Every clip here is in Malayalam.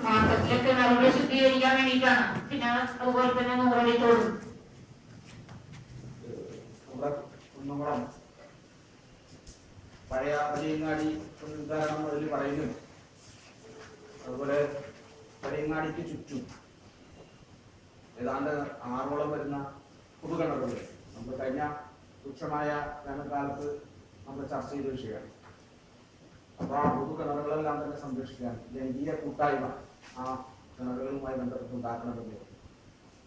മാർക്കറ്റിലൊക്കെ നടപടി ശുദ്ധീകരിക്കാൻ വേണ്ടിയിട്ടാണ്. പിന്നെ അതുപോലെ തന്നെ നൂറടിത്തോടും കുന്നംകുളം പഴയ പഴയങ്ങാടി ഉദാഹരണം അതിൽ പറയുന്നു. അതുപോലെ പഴയങ്ങാടിക്ക് ചുറ്റും ഏതാണ്ട് 6ഓളം വരുന്ന പുതുകിണറുകൾ നമ്മൾ കഴിഞ്ഞ രൂക്ഷമായ വേനൽക്കാലത്ത് നമ്മൾ ചർച്ച ചെയ്ത വിഷയമാണ്. അപ്പോൾ ആ പുതുകിണറുകളെല്ലാം തന്നെ സംരക്ഷിക്കാൻ ജനകീയ കൂട്ടായ്മ ആ കിണറുകളുമായി ബന്ധപ്പെട്ട് ഉണ്ടാക്കണമെന്ന്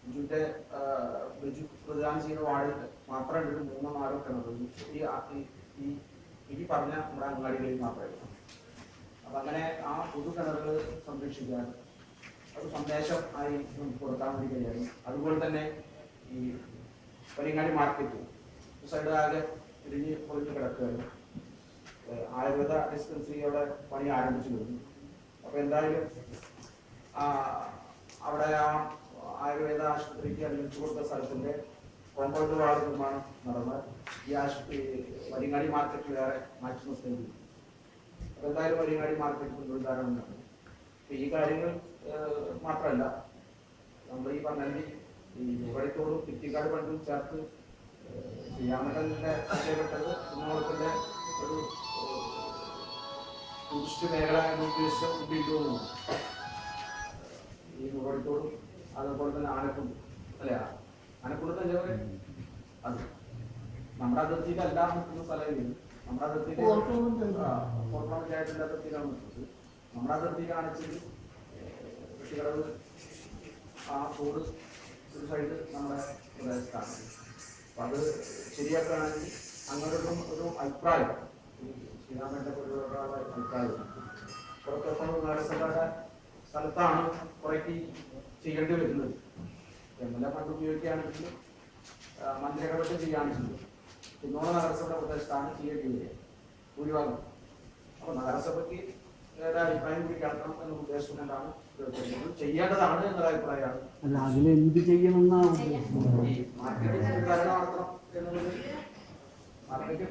ബിജുവിന്റെ ബിജു പ്രദാനം ചെയ്യുന്ന വാർഡിൽ മാത്രം 3 4 കിണറുകൾ ഈ പറഞ്ഞ നമ്മുടെ അങ്ങാടികളിൽ മാത്രമായിരുന്നു. അപ്പം അങ്ങനെ ആ പുതു കിണറുകൾ സംരക്ഷിക്കാൻ ഒരു സന്ദേശം ആയി നമുക്ക് കൊടുക്കാൻ വേണ്ടി കഴിയായിരുന്നു. അതുപോലെ തന്നെ ഈ പരിങ്ങാടി മാർക്കറ്റ് സൈഡ് ആകെ ഇടിഞ്ഞ് പൊളിഞ്ഞ് കിടക്കുകയാണ്. ആയുർവേദ ഡിസ്പെൻസറിയുടെ പണി ആരംഭിച്ചു കഴിഞ്ഞു. അപ്പോൾ എന്തായാലും അവിടെ ആ ആയുർവേദ ആശുപത്രിക്ക് അനുവദിച്ചു കൊടുത്ത സ്ഥലത്തിന്റെ കോമ്പൗണ്ട് വാൾ നിർമ്മാണം നടന്ന് ഈ വരിങ്ങാടി മാർക്കറ്റ് വേറെ മാറ്റി നിർത്തേണ്ടി. അപ്പോൾ എന്തായാലും വരിങ്ങാടി മാർക്കറ്റ് കൊണ്ടുവരാമെന്നാണ്. ഈ കാര്യങ്ങൾ മാത്രമല്ല, നമ്മൾ ഈ പറഞ്ഞ ഈ മുകളിത്തോടും കുറ്റിക്കാട് പണ്ടും ചേർത്ത് ചെയ്യാമട്ടലിന്റെ ചെയ്യപ്പെട്ടത് കുന്നംകുളത്തിന്റെ ഒരു ടൂറിസ്റ്റ് മേഖല എന്ന ഉദ്ദേശം ഉണ്ടിട്ടുള്ളൂ. ഈ മുകളിത്തോടും അതുപോലെ തന്നെ ആനക്കുണ്ട് അല്ലെ, ആനക്കുണ്ട് തന്നെ അത് നമ്മുടെ അതിർത്തിയിലല്ല നിൽക്കുന്ന സ്ഥലമില്ല. നമ്മുടെ അതിർത്തിയിൽ കോട്ട പഞ്ചായത്തിന്റെ അതിർത്തിയിലാണ് നിൽക്കുന്നത്. നമ്മുടെ അതിർത്തി കാണിച്ചത് വെട്ടിക്കടവ് ആ റോഡ് ഒരു സൈഡ് നമ്മുടെ പ്രദേശത്താണ്. അപ്പൊ അത് ശരിയാക്കുകയാണെങ്കിൽ അങ്ങോട്ടും ഒരു അഭിപ്രായം ശ്രീരാമന്റെ അഭിപ്രായം പുറത്തോട്ടുള്ള നഗരസഭയുടെ സ്ഥലത്താണ് കുറേക്ക് ചെയ്യേണ്ടി വരുന്നത്. എംഎൽഎ ഫണ്ട് ഉപയോഗിക്കുകയാണെങ്കിൽ മന്ത്രി ഇടപെട്ട് ചെയ്യുകയാണെങ്കിൽ പിന്നോട് നഗരസഭയുടെ പ്രദേശത്താണ് ചെയ്യേണ്ടി വരിക ഭൂരിഭാഗം. അപ്പൊ നഗരസഭയ്ക്ക് അഭിപ്രായം കൂടി കേൾക്കണം എന്ന ഉദ്ദേശം കൊണ്ടാണ് ചെയ്യേണ്ടതാണ് എന്നൊരു അഭിപ്രായമാണ്. അതിലെന്ത് ചെയ്യണമെന്നാണ് ഈ മാർക്കറ്റിംഗ് പുനരുദ്ധാരണം നടത്തണം എന്നുള്ളത് മാർക്കറ്റിംഗ്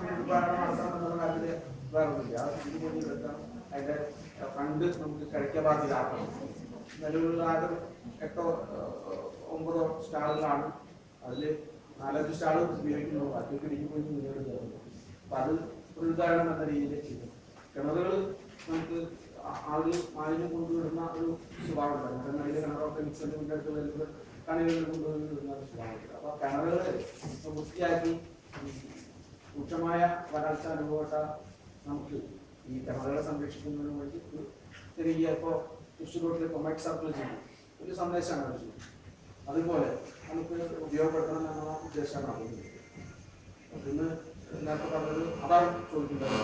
പുനരുദ്ധാരണം നടത്തണം എന്നുള്ള കാര്യത്തിൽ വേറെ ഒന്നുമില്ല. അത് എടുക്കണം. അതിന്റെ ഫണ്ട് നമുക്ക് കഴിക്കാൻ ബാധ്യതയാക്കണം. നിലവിൽ 8 9 സ്റ്റാളുകളാണ്. അതിൽ 4-5 സ്റ്റാളുകൾ ഉപയോഗിക്കുന്നു. ബാക്കിയൊക്കെ ഇടിഞ്ഞു പോയി മുന്നോട്ട് കയറുന്നു. അപ്പൊ അത് പുനരുദ്ധാരണം എന്ന രീതിയിൽ ചെയ്യും. കിണറുകൾ നമുക്ക് ആദ്യം മാലിന്യം കൊണ്ടുവരുന്ന ഒരു സ്വഭാവമുണ്ട്. കിണറിൽ കിണറൊക്കെ മിക്സറിന്റെ മുന്നോട്ട് വരുന്നത് കണികളിൽ കൊണ്ടുവരുന്ന ഒരു സ്വഭാവമുണ്ട്. അപ്പൊ കിണറുകൾ വൃത്തിയാക്കി രൂക്ഷമായ വരൾച്ച അനുഭവപ്പെട്ട നമുക്ക് ഈ കിണറുകളെ സംരക്ഷിക്കുന്നതിന് വേണ്ടി ചെറിയ ഇപ്പോൾ തൃശ്ശൂർ കൊമൈറ്റ് സർക്കിൾ ചെയ്യും ഒരു സന്ദേശമാണ് അത് ചെയ്യുന്നത്. അതുപോലെ നമുക്ക് ഉപയോഗപ്പെടുത്തണം എന്നുള്ള ഉദ്ദേശമാണ് അറിയുന്നത്. അതിന് നേരത്തെ പറഞ്ഞത് അതാണ് ചോദിക്കുന്നത്.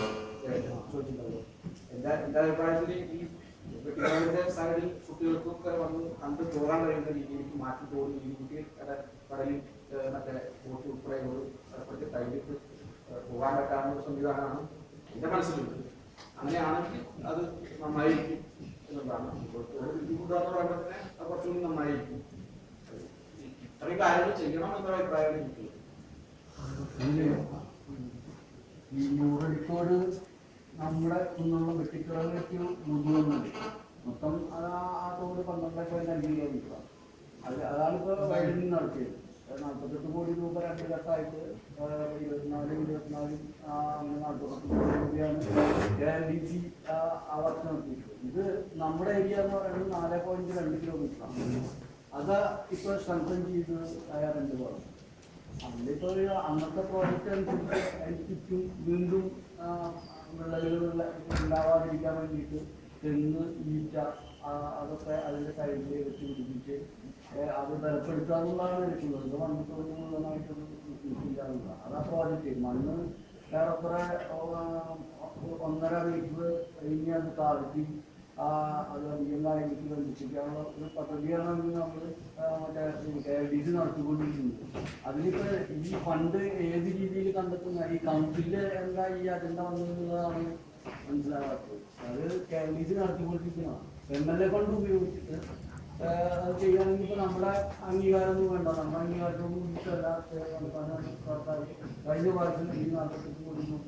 എൻ്റെ അഭിപ്രായത്തിൽ ഈ വെട്ടിക്കാടിന്റെ സൈഡിൽ കുട്ടികൾക്കൊക്കെ വന്ന് കണ്ട് പോകാൻ കഴിയുന്ന രീതിയിലേക്ക് മാറ്റി പോകുന്ന രീതിക്ക് കടലിൽ മറ്റേ ബോട്ട് ഉൾപ്പെടെ ഏർപ്പെടുത്തി കഴിഞ്ഞിട്ട് പോകാൻ പറ്റാവുന്ന ഒരു സംവിധാനമാണ് എൻ്റെ മനസ്സിലുള്ളത്. അങ്ങനെയാണെങ്കിൽ അത് നന്നായിരിക്കും എന്നുള്ളതാണ്. ബുദ്ധിമുട്ടാന്ന് പറയുമ്പോൾ തന്നെ അത് കുറച്ചുകൂടി നന്നായിരിക്കും. ഇത്രയും കാര്യങ്ങൾ ചെയ്യണം എന്നൊരു അഭിപ്രായം എനിക്ക്. ഈ നൂറടിക്കോട് നമ്മുടെ കുന്നുള്ള വെട്ടിക്കിടങ്ങിലേക്ക് മുതുകുന്നുണ്ട്. മൊത്തം ആ തോട് 12.5 കിലോമീറ്റർ. അതാണിപ്പോൾ വൈദ്യുതി നടത്തിയത്. 48 കോടി രൂപ 2 ഘട്ടമായിട്ട് 24 അങ്ങനെ 48 കോടി രൂപയാണ് KLDC ആ വർക്ക് നടത്തിയിട്ടുള്ളത്. ഇത് നമ്മുടെ ഏരിയ എന്ന് പറയുന്നത് 4.2 കിലോമീറ്ററാണ്. അത് ഇപ്പോൾ സ്ട്രെങ്തൻ ചെയ്ത് തയ്യാറുണ്ട് പറഞ്ഞു. അതിലിപ്പോൾ ഒരു അന്നത്തെ പ്രോജക്റ്റ് അനുസരിച്ച് അതിന് ചുറ്റും വീണ്ടും വിള്ളലുകൾ ഉണ്ടാവാതിരിക്കാൻ വേണ്ടിയിട്ട് തെങ്ങ് ഈറ്റ അതൊക്കെ അതിൻ്റെ സൈഡിൽ വെച്ച് പിടിപ്പിച്ച് അത് ബലപ്പെടുത്താന്നുള്ളതാണ് എടുക്കുന്നത്. ഇത് മണ്ണിട്ടോട് മുഴുവനായിട്ടൊന്നും ഇല്ലാന്നുള്ളതാണ്. അതാ പ്രോജക്റ്റ്. മണ്ണ് ഏറെക്കുറെ 1.5 മീറ്റർ കഴിഞ്ഞ് അത് താഴ്ത്തി അത് അധികമായിട്ട് ബന്ധിപ്പിക്കാനുള്ള ഒരു പദ്ധതിയാണ് നമ്മൾ മറ്റേ KLDC നടത്തിക്കൊണ്ടിരിക്കുന്നത്. അതിലിപ്പോൾ ഈ ഫണ്ട് ഏത് രീതിയിൽ കണ്ടെത്തുന്ന ഈ കൗൺസിലിൽ എന്താ ഈ അജണ്ട വന്നതെന്നുള്ളതാണ് മനസ്സിലാകാത്തത്. അത് KLDC നടത്തിക്കൊണ്ടിരിക്കുന്നതാണ്. MLA ഫണ്ട് ഉപയോഗിച്ചിട്ട് അത് ചെയ്യുകയാണെങ്കിൽ ഇപ്പോൾ നമ്മുടെ അംഗീകാരമൊന്നും വേണ്ട, നമ്മുടെ അംഗീകാരമൊന്നും ഇഷ്ടമല്ല. കഴിഞ്ഞ പ്രാവശ്യം ഈ 48 കോടി രൂപ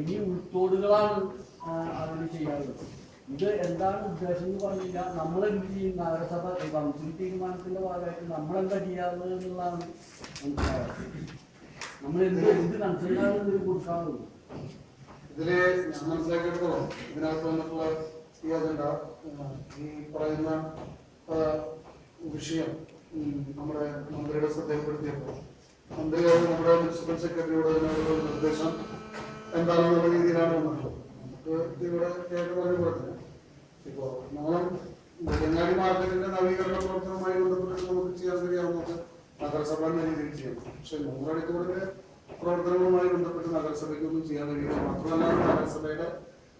ഇനി ഉൾത്തോടുകളാണ് അതിന് ചെയ്യാറുള്ളത്. ഇത് എന്താണ് ഉദ്ദേശം എന്ന് പറഞ്ഞില്ല. നമ്മളെന്ത് ചെയ്യും, നഗരസഭ കൗൺസിൽ തീരുമാനത്തിന്റെ ഭാഗമായിട്ട് നമ്മളെന്താ ചെയ്യാറുള്ളത് എന്നുള്ളതാണ് മനസ്സിലായത്. നമ്മൾ എന്ത് കൺസേണാണ് ഇതിൽ കൊടുക്കാറുള്ളത്. ഇതില് ഞാൻ മനസ്സിലാക്കിയെടുത്തോളം ഇതിനകത്ത് വന്നിട്ടുള്ള ഈ അജണ്ട ഈ പറയുന്ന വിഷയം നമ്മുടെ മന്ത്രിയുടെ ശ്രദ്ധയിൽപ്പെടുത്തിയപ്പോൾ മന്ത്രി നമ്മുടെ മുനിസിപ്പൽ സെക്രട്ടറിയോട് അതിനുള്ള നിർദ്ദേശം എന്താണെന്നുള്ള രീതിയിലാണ് വന്നിട്ടുള്ളത്. നമുക്ക് ഇവിടെ കേട്ട് പറഞ്ഞു കൊടുത്തത് ഇപ്പോൾ നമ്മൾ വെള്ളങ്ങാടി മാർക്കറ്റിന്റെ നവീകരണ പ്രവർത്തനവുമായി ബന്ധപ്പെട്ട് നമുക്ക് ചെയ്യാൻ കഴിയാവുന്നത് നഗരസഭ എന്ന രീതിയിൽ ചെയ്യാം. പക്ഷെ 100 അടിക്കോടിന്റെ പ്രവർത്തനങ്ങളുമായി ബന്ധപ്പെട്ട് നഗരസഭയ്ക്കൊന്നും ചെയ്യാൻ കഴിയില്ല. മാത്രമല്ല നഗരസഭയുടെ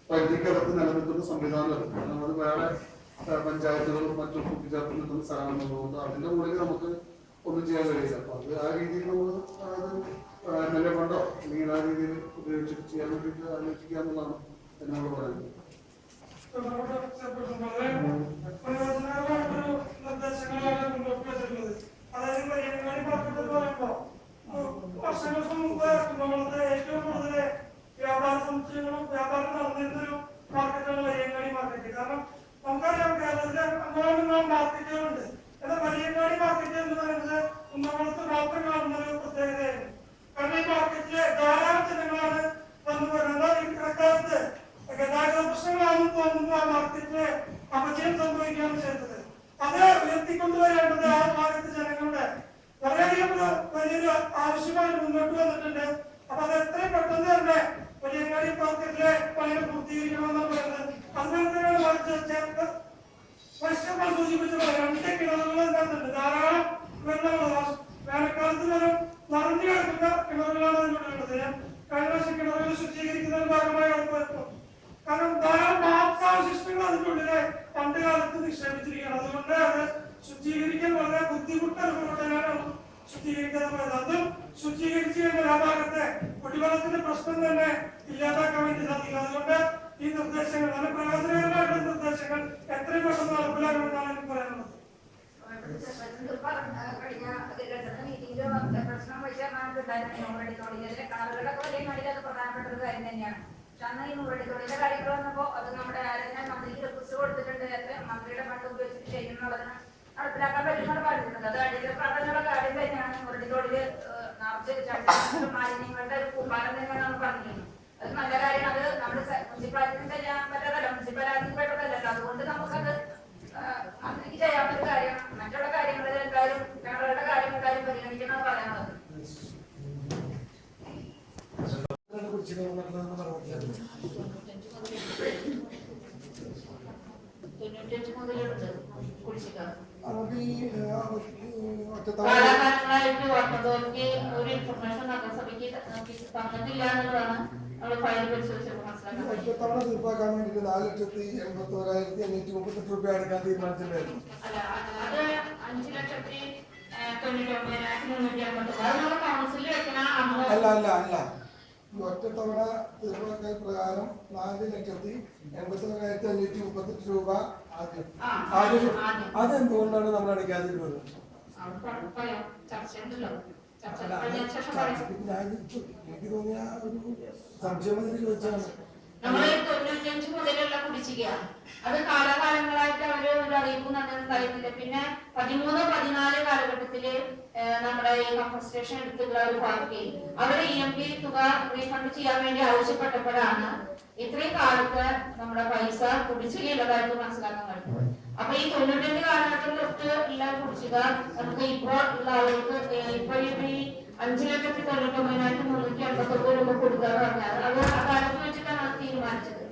പരിധിക്കകത്ത് നിലനിൽക്കുന്ന സംവിധാനം അത് വേറെ പഞ്ചായത്തുകളും മറ്റും കൂട്ടിച്ചേർത്ത് നിൽക്കുന്ന സ്ഥലങ്ങളുള്ളതുകൊണ്ട് അതിന്റെ മുകളിൽ നമുക്ക് ഒന്നും ചെയ്യാൻ കഴിയില്ല. അപ്പൊ അത് ആ രീതിയിൽ നമ്മൾ അത് MLA ഫണ്ടോ അല്ലെങ്കിൽ ആ രീതിയിൽ ഉപയോഗിച്ചിട്ട് ചെയ്യാൻ വേണ്ടിയിട്ട് ആലോചിക്കുക എന്നുള്ളതാണ് എന്നോട് പറയുന്നത്. അതായത് പരിഗണനയിൽ പറഞ്ഞിട്ട് പറയുമ്പോ വർഷങ്ങൾക്ക് മുമ്പ് നമ്മളത് ഏറ്റവും കൂടുതൽ വ്യാപാര സമുച്ചയങ്ങളും വ്യാപാരം നടന്നിരുന്നൊരു മാർക്കറ്റാണ് വലിയങ്ങാടി മാർക്കറ്റ്. കാരണം നമുക്കറിയാം കേരളത്തിലെ അങ്ങോളം മാർക്കറ്റുകളുണ്ട്. എന്നാൽ വലിയങ്ങാടി മാർക്കറ്റ് എന്ന് പറയുന്നത് കുന്നംകുളത്ത് മാത്രം കാണുന്ന ഒരു പ്രത്യേകതയായിരുന്നു. കാരണം ഈ മാർക്കറ്റില് ധാരാളം ജനങ്ങളാണ് വന്നു വരുന്നത്. ഇക്കാലത്ത് ഗതാഗത പ്രശ്നങ്ങളാണെന്ന് തോന്നുന്നു ആ മാർക്കറ്റില് അപജയം സംഭവിക്കുകയാണ് ചെയ്തത്. അത് ഉയർത്തിക്കൊണ്ടുവരേണ്ടത് ആ ഭാഗത്ത് ജനങ്ങളുടെ വളരെയധികം വലിയൊരു ആവശ്യമായിട്ട് മുന്നോട്ട് വന്നിട്ടുണ്ട്. അപ്പൊ അത് എത്രയും പെട്ടെന്ന് തന്നെ വലിയങ്ങാടി മാർക്കറ്റിലെ പണികൾ പൂർത്തീകരിക്കണമെന്നാണ് പറയുന്നത്. അതുപോലെ തന്നെയാണ് വൈഷ്ണവ സൂചിപ്പിച്ചത് 2 കിണറുകൾ എന്താക്കുന്നുണ്ട്, ധാരാളം വെള്ളമുള്ള വേനൽക്കാലത്ത് വരെ നിറഞ്ഞു കിടക്കുന്ന കിണറുകളാണ് അതിനുള്ളത്. കഴിഞ്ഞ വർഷം കിണറുകൾ ശുചീകരിക്കുന്നതിന്റെ ഭാഗമായി ഉറപ്പുവരുത്തും. കാരണം ധാരാളം മാംസാവശിഷ്ടങ്ങൾ അതിനുള്ളിലെ പണ്ട് കാലത്ത് നിക്ഷേപിച്ചിരിക്കുകയാണ്. അതുകൊണ്ട് അത് ശുചീകരിക്കാൻ വളരെ ബുദ്ധിമുട്ട് അനുഭവപ്പെട്ടാണ് ശുചീകരിക്കാൻ പോയത്. അതും ശുചീകരിച്ചു കഴിഞ്ഞാൽ ആ ഭാഗത്തെ കുടിവെള്ളത്തിന്റെ പ്രശ്നം തന്നെ ഇല്ലാതാക്കാൻ വേണ്ടി സാധിക്കും. അതുകൊണ്ട് ഈ നിർദ്ദേശങ്ങൾ നല്ല പ്രയോജനകരമായിട്ടുള്ള നിർദ്ദേശങ്ങൾ എത്രയും പെട്ടെന്ന് നടപ്പിലാക്കണമെന്നാണ് എനിക്ക് പറയാനുള്ളത്. പ്രശ്നം പ്രധാനപ്പെട്ട ഒരു കാര്യം തന്നെയാണ്. പക്ഷെ അന്ന് ഈ 100 തൊഴിലിന്റെ കാര്യങ്ങൾ വന്നപ്പോ അത് നമ്മുടെ മന്ത്രിക്ക് റിക്വസ്റ്റ് കൊടുത്തിട്ടുണ്ട്. മന്ത്രിയുടെ ഫണ്ട് ഉപയോഗിച്ചിട്ട് ചെയ്യുന്നുള്ളതിന് നടപ്പിലാക്കാൻ പറ്റുമെന്നാണ് പറഞ്ഞിട്ടുണ്ട്. അത് അടിയന്തര പ്രാധാന്യമുള്ള കാര്യം തന്നെയാണ്. 100 തൊഴില് നിറച്ച് മാലിന്യങ്ങളുടെ ഒരു കൂമ്പാരം തന്നെയാണ് പറഞ്ഞിരുന്നത്. അത് നല്ല കാര്യമാണ്. അത് നമ്മുടെ മുനിസിപ്പാലിറ്റിന് ചെയ്യാൻ പറ്റാതല്ല, മുനിസിപ്പാലിറ്റിപ്പെട്ടതല്ലല്ലോ. അതുകൊണ്ട് നമുക്കത് മന്ത്രിക്ക് ചെയ്യാൻ പറ്റുന്ന കാര്യമാണ്. മറ്റുള്ള കാര്യങ്ങളിൽ എന്തായാലും കിണറുകളുടെ കാര്യം എന്തായാലും പരിഗണിക്കണം പറയാനുള്ളത്. 95 മുതലുണ്ട് കുടിശ്ശിക. കാലാകാലങ്ങളായിട്ട് വന്നതോർക്ക് ഒരു ഇൻഫർമേഷൻ നഗരസഭയ്ക്ക് തന്നിട്ടില്ല എന്നുള്ളതാണ് നമ്മൾ ഫയൽ പരിശോധിച്ചപ്പോൾ മനസ്സിലാക്കുന്നത്. തവണ തീർപ്പാക്കാൻ വേണ്ടിയിട്ട് 4,81,538 രൂപ അടക്കാൻ തീരുമാനിച്ചിട്ടുണ്ടായിരുന്നു. അല്ല, അത് 5,99,350. അത് നമ്മൾ കൗൺസിലിൽ വെക്കണ അല്ല ഒറ്റത്തവണ തീർപ്പാക്കൽ പ്രകാരം 4,81,538 രൂപ അതെന്തുകൊണ്ടാണ് നമ്മൾ അടയ്ക്കാതിരുന്നത്? എനിക്ക് തോന്നിയ ഒരു സംശയം അതിന് ചോദിച്ചാണ്. നമ്മള് 95 മുതലുള്ള കുടിശ്ശിക അത് കാലാകാലങ്ങളായിട്ട് അവര് ഒരു അറിയിപ്പ് ഉണ്ടായിരുന്നില്ല. പിന്നെ 13-14 കാലഘട്ടത്തില് നമ്മുടെ ഈ കമ്പൻസേഷൻ എടുത്തുള്ള ഒരു പാർട്ടി അവര് EMP തുക റീഫണ്ട് ചെയ്യാൻ വേണ്ടി ആവശ്യപ്പെട്ടപ്പോഴാണ് ഇത്രയും കാലത്ത് നമ്മുടെ പൈസ കുടിശ്ശികയുള്ളതായിട്ട് മനസ്സിലാക്കാൻ കഴിഞ്ഞത്. അപ്പൊ ഈ 95 കാലഘട്ടത്തിൽ തൊട്ട് ഉള്ള കുടിശ്ശിക നമുക്ക് ഇപ്പോൾ ഉള്ള ആളുകൾക്ക് ഇപ്പൊ ഈ 5,99,359 രൂപ കൊടുക്കുക പറഞ്ഞാൽ അത് അക്കാലത്ത് വെച്ചിട്ടാണ് അത് തീരുമാനിച്ചത്.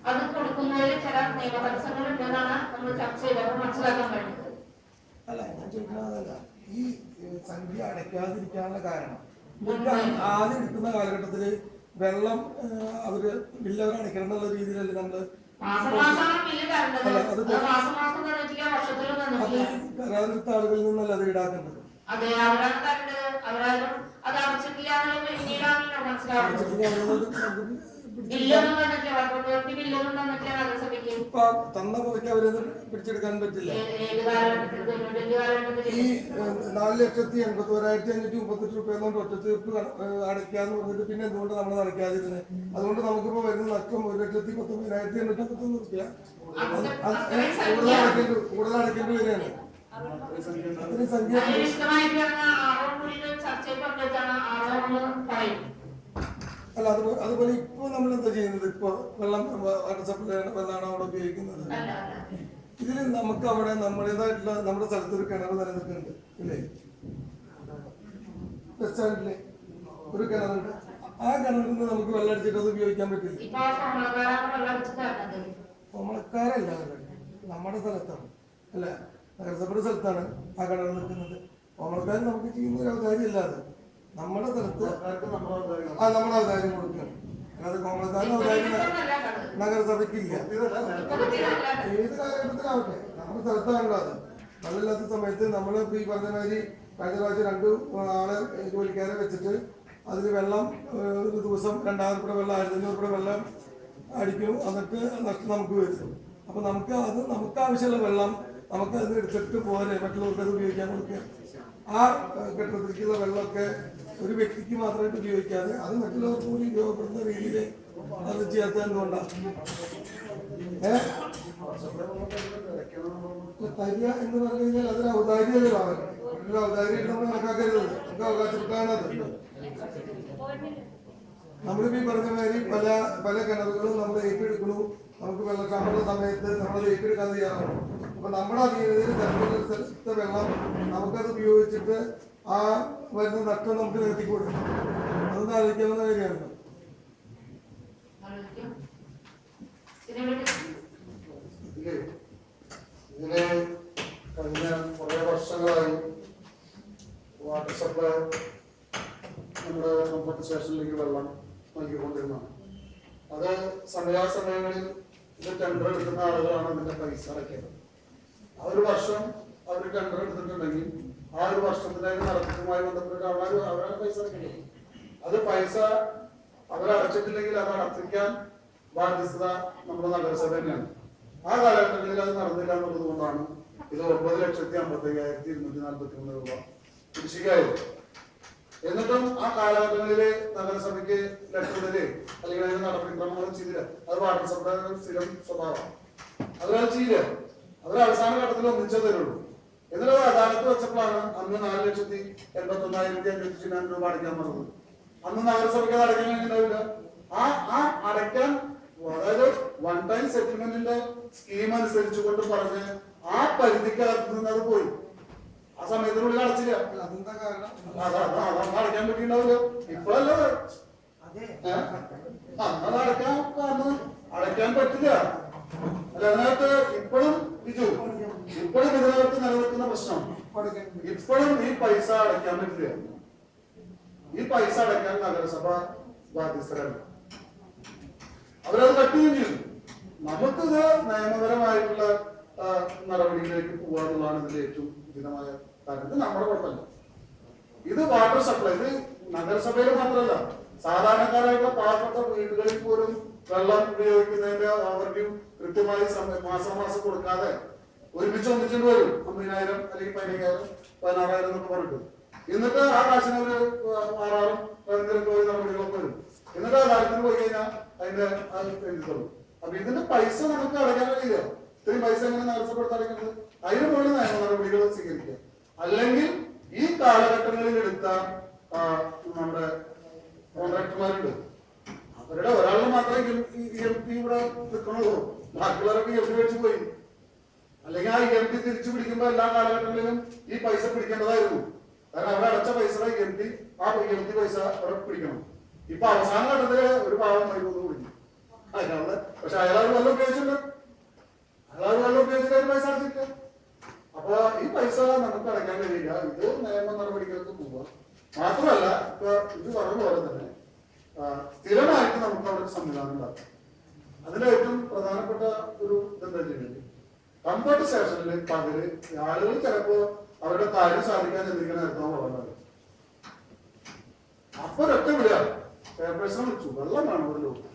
അത് കൊടുക്കുന്നതിൽ ചില നിയമ തടസ്സങ്ങൾ ഉണ്ടെന്നാണ് നമ്മൾ ചർച്ച ചെയ്തപ്പോൾ മനസ്സിലാക്കാൻ കഴിഞ്ഞത്. അല്ല, ഞാൻ ചോദിക്കുന്നതല്ല, ഈ സംഖ്യ അടയ്ക്കാതിരിക്കാനുള്ള കാരണം ആദ്യം എടുക്കുന്ന കാലഘട്ടത്തില് വെള്ളം അവര് ബില്ല് അവർ അടയ്ക്കണം എന്നുള്ള രീതിയിലല്ലേ നമ്മള് കരാറെടുത്ത ആളുകളിൽ നിന്നല്ല അത് ഈടാക്കേണ്ടത്. അതെ, അവരാണ് തരേണ്ടത്. അവരാരും അത് അടച്ചിട്ടില്ല പിടിച്ചെടുക്കാൻ ബില്ലൊന്നും വന്നിട്ടില്ല, വാട്ടർ അതോറിറ്റി ബില്ലൊന്നും തന്നിട്ടില്ല നഗരസഭയ്ക്ക്. ഇപ്പൊ തന്ന പുറയ്ക്ക് അവരത് പിടിച്ചെടുക്കാൻ പറ്റില്ല. ഏത് കാലഘട്ടത്തിൽ ഈ 4,81,538 രൂപ എന്നുകൊണ്ട് ഒറ്റത്തീർപ്പ് അടയ്ക്കാന്ന് പറഞ്ഞിട്ട് പിന്നെ എന്തുകൊണ്ട് നമ്മൾ അടയ്ക്കാതിരുന്നത്? അതുകൊണ്ട് നമുക്കിപ്പോ വരുന്ന നഷ്ടം 1,19,851 രൂപ കൂടുതൽ അടയ്ക്കേണ്ടി വരികയാണ്. അത്രയും സംഖ്യ അല്ല. അതുപോലെ ഇപ്പൊ നമ്മൾ എന്താ ചെയ്യുന്നത്? ഇപ്പൊ വെള്ളം വാട്ടർ സപ്ലൈ വെള്ളമാണ് അവിടെ ഉപയോഗിക്കുന്നത്. ഇതിൽ നമുക്ക് അവിടെ നമ്മുടേതായിട്ടുള്ള നമ്മുടെ സ്ഥലത്തൊരു കിണർ നിലനിൽക്കുന്നുണ്ട് ഇല്ലേ? ബസ് സ്റ്റാൻഡില് ഒരു കിണറുണ്ട്. ആ കിണറിൽ നിന്ന് നമുക്ക് വെള്ളം അടിച്ചിട്ട് അത് ഉപയോഗിക്കാൻ പറ്റില്ല. കോമളക്കാരല്ല, നമ്മുടെ സ്ഥലത്താണ് അല്ലെ? നഗരസഭയുടെ സ്ഥലത്താണ് ആ കിണർ നിൽക്കുന്നത്. കോമളക്കാർ നമുക്ക് ചെയ്യുന്ന ഒരു ഔദാര്യം ഇല്ലാതെ നമ്മുടെ സ്ഥലത്ത് നമ്മുടെ ഔദാര്യം കൊടുക്കുകയാണ്. അല്ലാതെ കോമളക്കാരൻ ഔദാര്യം നഗരസഭയ്ക്കില്ല. ഏത് കാലഘട്ടത്തിലാവട്ടെ നമ്മുടെ സ്ഥലത്താണല്ലോ അത്. വെള്ളമില്ലാത്ത സമയത്ത് നമ്മൾ ഈ പറഞ്ഞ മാതിരി കഴിഞ്ഞ പ്രാവശ്യം 2 ആളെ ജോലിക്കാരെ വെച്ചിട്ട് അതിൽ വെള്ളം ഒരു ദിവസം 2,000 രൂപ വെള്ളം 1,500 രൂപ വെള്ളം അടിക്കും. എന്നിട്ട് നഷ്ടം നമുക്ക് വരും. അപ്പൊ നമുക്ക് ആവശ്യമുള്ള വെള്ളം നമുക്ക് അത് എടുത്തിട്ട് പോരെ മറ്റുള്ളവർക്ക് അത് ഉപയോഗിക്കാൻ കൊടുക്കുക. ആ കെട്ടിടത്തിലേക്കുള്ള വെള്ളമൊക്കെ ഒരു വ്യക്തിക്ക് മാത്രമായിട്ട് ഉപയോഗിക്കാതെ അത് മറ്റുള്ളവർക്ക് കൂടി ഉപയോഗപ്പെടുന്ന രീതിയിൽ അത് ചെയ്യാത്ത എന്തുകൊണ്ടാണ്? തരിക എന്ന് പറഞ്ഞു കഴിഞ്ഞാൽ അതൊരു ഔദാര്യമാണ്. ഒരു ഔദാര്യം നമ്മൾ കണക്കാക്കരുത്. നമുക്ക് അവകാശപ്പെട്ടാണത്. നമ്മളിപ്പോ ഈ പറഞ്ഞ മാതിരി പല കിണറുകളും നമ്മൾ ഏറ്റെടുക്കണു. നമുക്ക് വെള്ളക്ഷാമുള്ള സമയത്ത് നമ്മളത് ഏറ്റെടുക്കാൻ തയ്യാറാണ്. അപ്പൊ നമ്മുടെ അധീനതയിൽ സ്ഥലത്തെ വെള്ളം നമുക്കത് ഉപയോഗിച്ചിട്ട് ആ വരുന്ന നഷ്ടം നമുക്ക് നികത്തിക്കൂടും. അതൊന്നും ആലോചിക്കാവുന്ന കാര്യമാണ്. ഇതില് കഴിഞ്ഞ കുറെ വർഷങ്ങളായി വാട്ടർ സപ്ലൈ നമ്മുടെ കംഫർട്ട് സ്റ്റേഷനിലേക്ക് വെള്ളം നൽകിക്കൊണ്ടിരുന്നതാണ്. അത് സമയാസമയങ്ങളിൽ ഇത് ടെൻഡർ എടുക്കുന്ന ആളുകളാണ് അതിന്റെ പൈസ അടയ്ക്കുന്നത്. ആ ഒരു വർഷം അവർ ടെൻഡർ എടുത്തിട്ടുണ്ടെങ്കിൽ ആ ഒരു വർഷത്തിന്റെ നടത്തിപ്പുമായി ബന്ധപ്പെട്ട് അവരാണ് പൈസ അടയ്ക്കുന്നത്. അത് പൈസ അവരടച്ചിട്ടില്ലെങ്കിൽ അത് അടപ്പിക്കാൻ ബാധ്യസ്ഥത നമ്മുടെ നഗരസഭ തന്നെയാണ്. ആ കാലഘട്ടങ്ങളിൽ അത് നടന്നില്ല എന്നുള്ളത് കൊണ്ടാണ് ഇത് 9,55,243 രൂപ കുടിശ്ശികയായത്. എന്നിട്ടും ആ കാലഘട്ടങ്ങളില് നഗരസഭയ്ക്ക് ലെറ്ററില് അല്ലെങ്കിൽ അതിന് നടപടിക്രമങ്ങളും ചെയ്തില്ല. അത് വാട്ടർ സപ്ലൈയുടെ സ്ഥിരം സ്വഭാവം. അവരത് ചെയ്യില്ല. അവർ അവസാന ഘട്ടത്തിൽ ഒന്നിച്ചേ തരുള്ളൂ. എന്നിട്ട് അദാലത്ത് വെച്ചപ്പോഴാണ് അന്ന് 4,81,500 രൂപ അടയ്ക്കാൻ പറഞ്ഞത്. അന്ന് നഗരസഭയ്ക്ക് അത് അടയ്ക്കാൻ കഴിഞ്ഞിട്ടുണ്ടാവില്ല. ആ അടയ്ക്കാൻ, അതായത് 1 ടൈം സെറ്റിൽമെന്റിന്റെ സ്കീം അനുസരിച്ചുകൊണ്ട് പറഞ്ഞ് ആ പരിധിക്കകത്ത് നിന്ന് അത് പോയി. ആ സമയത്തിനുള്ളിൽ അടച്ചില്ല. അതെന്താ കാരണം? അടയ്ക്കാൻ പറ്റിണ്ടാവില്ല. ഇപ്പോഴല്ലേ അത് അടയ്ക്കാൻ പറ്റില്ല. അല്ല, അതിനകത്ത് ഇപ്പോഴും ഇതിനകത്ത് നിലനിൽക്കുന്ന പ്രശ്നം ഇപ്പോഴും ഈ പൈസ അടയ്ക്കാൻ പറ്റില്ല. ഈ പൈസ അടയ്ക്കാൻ നഗരസഭ ബാധ്യസ്ഥരാണ്. അവരത് കട്ടുകയും ചെയ്തു. നമുക്കിത് നിയമപരമായിട്ടുള്ള നടപടിയിലേക്ക് പോകാന്നുള്ളതാണ് ഇതിന്റെ ഏറ്റവും ഉചിതമായ കാര്യം. ഇത് നമ്മുടെ കുഴപ്പമില്ല. ഇത് വാട്ടർ സപ്ലൈ, ഇത് നഗരസഭയിൽ മാത്രമല്ല, സാധാരണക്കാരായിട്ടുള്ള പാവപ്പെട്ട വീടുകളിൽ പോലും വെള്ളം ഉപയോഗിക്കുന്നതിന്റെ അവർക്ക് കൃത്യമായി മാസം കൊടുക്കാതെ ഒന്നിച്ചുകൊണ്ട് വരും. 50,000 അല്ലെങ്കിൽ 15,000 16,000 എന്നൊക്കെ പറഞ്ഞിട്ട്. എന്നിട്ട് ആ കാശിന് ഒരു 6,000 17,000 നടപടികളൊക്കെ വരും. എന്നിട്ട് ആ കാര്യത്തിന് പോയി കഴിഞ്ഞാൽ അതിന്റെ എഴുതിത്തുള്ളൂ. അപ്പൊ ഇതിന്റെ പൈസ നമുക്ക് അടയ്ക്കാൻ കഴിയില്ല. ഇത്രയും പൈസ എങ്ങനെ നഗരസഭ അടയ്ക്കുന്നത്? അതിന് മുകളിൽ നിയമ നടപടികൾ സ്വീകരിക്കുക. അല്ലെങ്കിൽ ഈ കാലഘട്ടങ്ങളിൽ എടുത്ത നമ്മുടെ കോൺട്രാക്ടർമാരുണ്ട്, അവരുടെ ഒരാളിന് മാത്രമേ ഇവിടെ നിൽക്കണുള്ളൂ. ബാക്കിയുള്ളവരൊക്കെ എം പി മേടിച്ചു പോയി. അല്ലെങ്കിൽ ആ എം പി തിരിച്ചു പിടിക്കുമ്പോൾ എല്ലാ കാലഘട്ടങ്ങളിലും ഈ പൈസ പിടിക്കേണ്ടതായിരുന്നു. കാരണം അവിടെ അടച്ച പൈസ എം പി പൈസ അവിടെ പിടിക്കണം. ഇപ്പൊ അവസാന ഘട്ടത്തില് ഒരു പാവം വൈകുന്നു പിടിക്കും. പക്ഷെ അയാൾ നല്ല ഉപയോഗിച്ചിട്ടുണ്ട്. പൈസ അടച്ചിട്ട്. അപ്പൊ ഈ പൈസ നമുക്ക് അടയ്ക്കാൻ കഴിയില്ല. ഇത് നിയമ നടപടികൾക്ക് പോവുക. മാത്രമല്ല, ഇപ്പൊ ഇത് പറഞ്ഞ പോലെ തന്നെ സ്ഥിരമായിട്ട് നമുക്ക് അവിടെ സംവിധാനം ഉണ്ടാക്കും. അതിന്റെ ഏറ്റവും പ്രധാനപ്പെട്ട ഒരു ഇതെന്താ വെച്ചിട്ടുണ്ടെങ്കിൽ, കംഫർട്ട് സ്റ്റേഷനിൽ പകല് ആളുകൾ ചിലപ്പോ അവരുടെ കാര്യം സാധിക്കാൻ എന്തെങ്കിലും നേരത്തെ വളർന്നത്. അപ്പൊ ഒരൊറ്റ വിളിയാണ്, ചെയർപേഴ്സൺ വിളിച്ചു, വെള്ളം വേണം ഒരു ലോകം.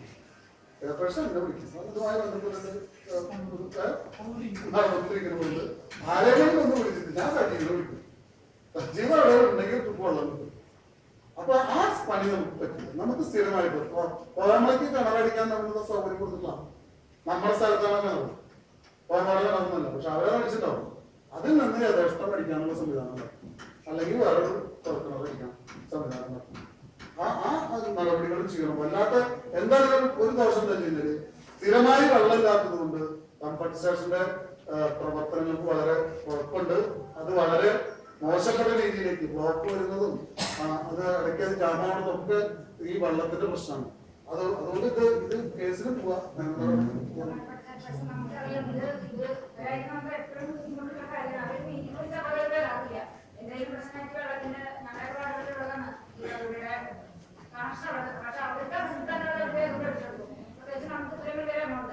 ചെയർപേഴ്സൺ എന്നെ വിളിക്കും. ഇതുമായി ബന്ധപ്പെട്ടിട്ട് നടന്നിരിക്കുന്നുണ്ട്. ആരെങ്കിലും ഒന്നും വിളിച്ചിട്ട് ഞാൻ സജീവനെ വിളിക്കും. സജീവ അവിടെ ഉണ്ടെങ്കിൽ വെള്ളം കിട്ടും. അപ്പൊ ആ പണി നമുക്ക് പറ്റില്ല. നമുക്ക് സ്ഥിരമായിട്ട് കോഴമലയ്ക്ക് കിണറടിക്കാൻ നമ്മുടെ സൗകര്യം കൊടുത്തിട്ടില്ല. നമ്മുടെ സ്ഥലത്താണ് കിണർ, കോഴമല കിണറൊന്നുമല്ല. പക്ഷെ അവരെ അടിച്ചിട്ടുണ്ടാവും. അതിൽ നിന്ന് യഥേഷ്ടം അടിക്കാനുള്ള സംവിധാനം, അല്ലെങ്കിൽ വേറൊരു കിണറടിക്കാൻ സംവിധാനം. ആ നടപടികൾ ചെയ്യണം. അല്ലാത്ത എന്തായാലും ഒരു ദോഷം തന്നെ സ്ഥിരമായി വെള്ളമില്ലാത്തത് കൊണ്ട് പമ്പ് സ്റ്റേഷന്റെ പ്രവർത്തനങ്ങൾക്ക് വളരെ കുഴപ്പമുണ്ട്. അത് വളരെ മോശപ്പെട്ട രീതിയിലേക്ക് ബ്ലോക്ക് വരുന്നതും അത് ഇടയ്ക്ക് അത് ജാമാവുന്നതൊക്കെ ഈ വെള്ളത്തിന്റെ പ്രശ്നമാണ്. അതുകൊണ്ട് ഇത് കേസിന് പോവാ.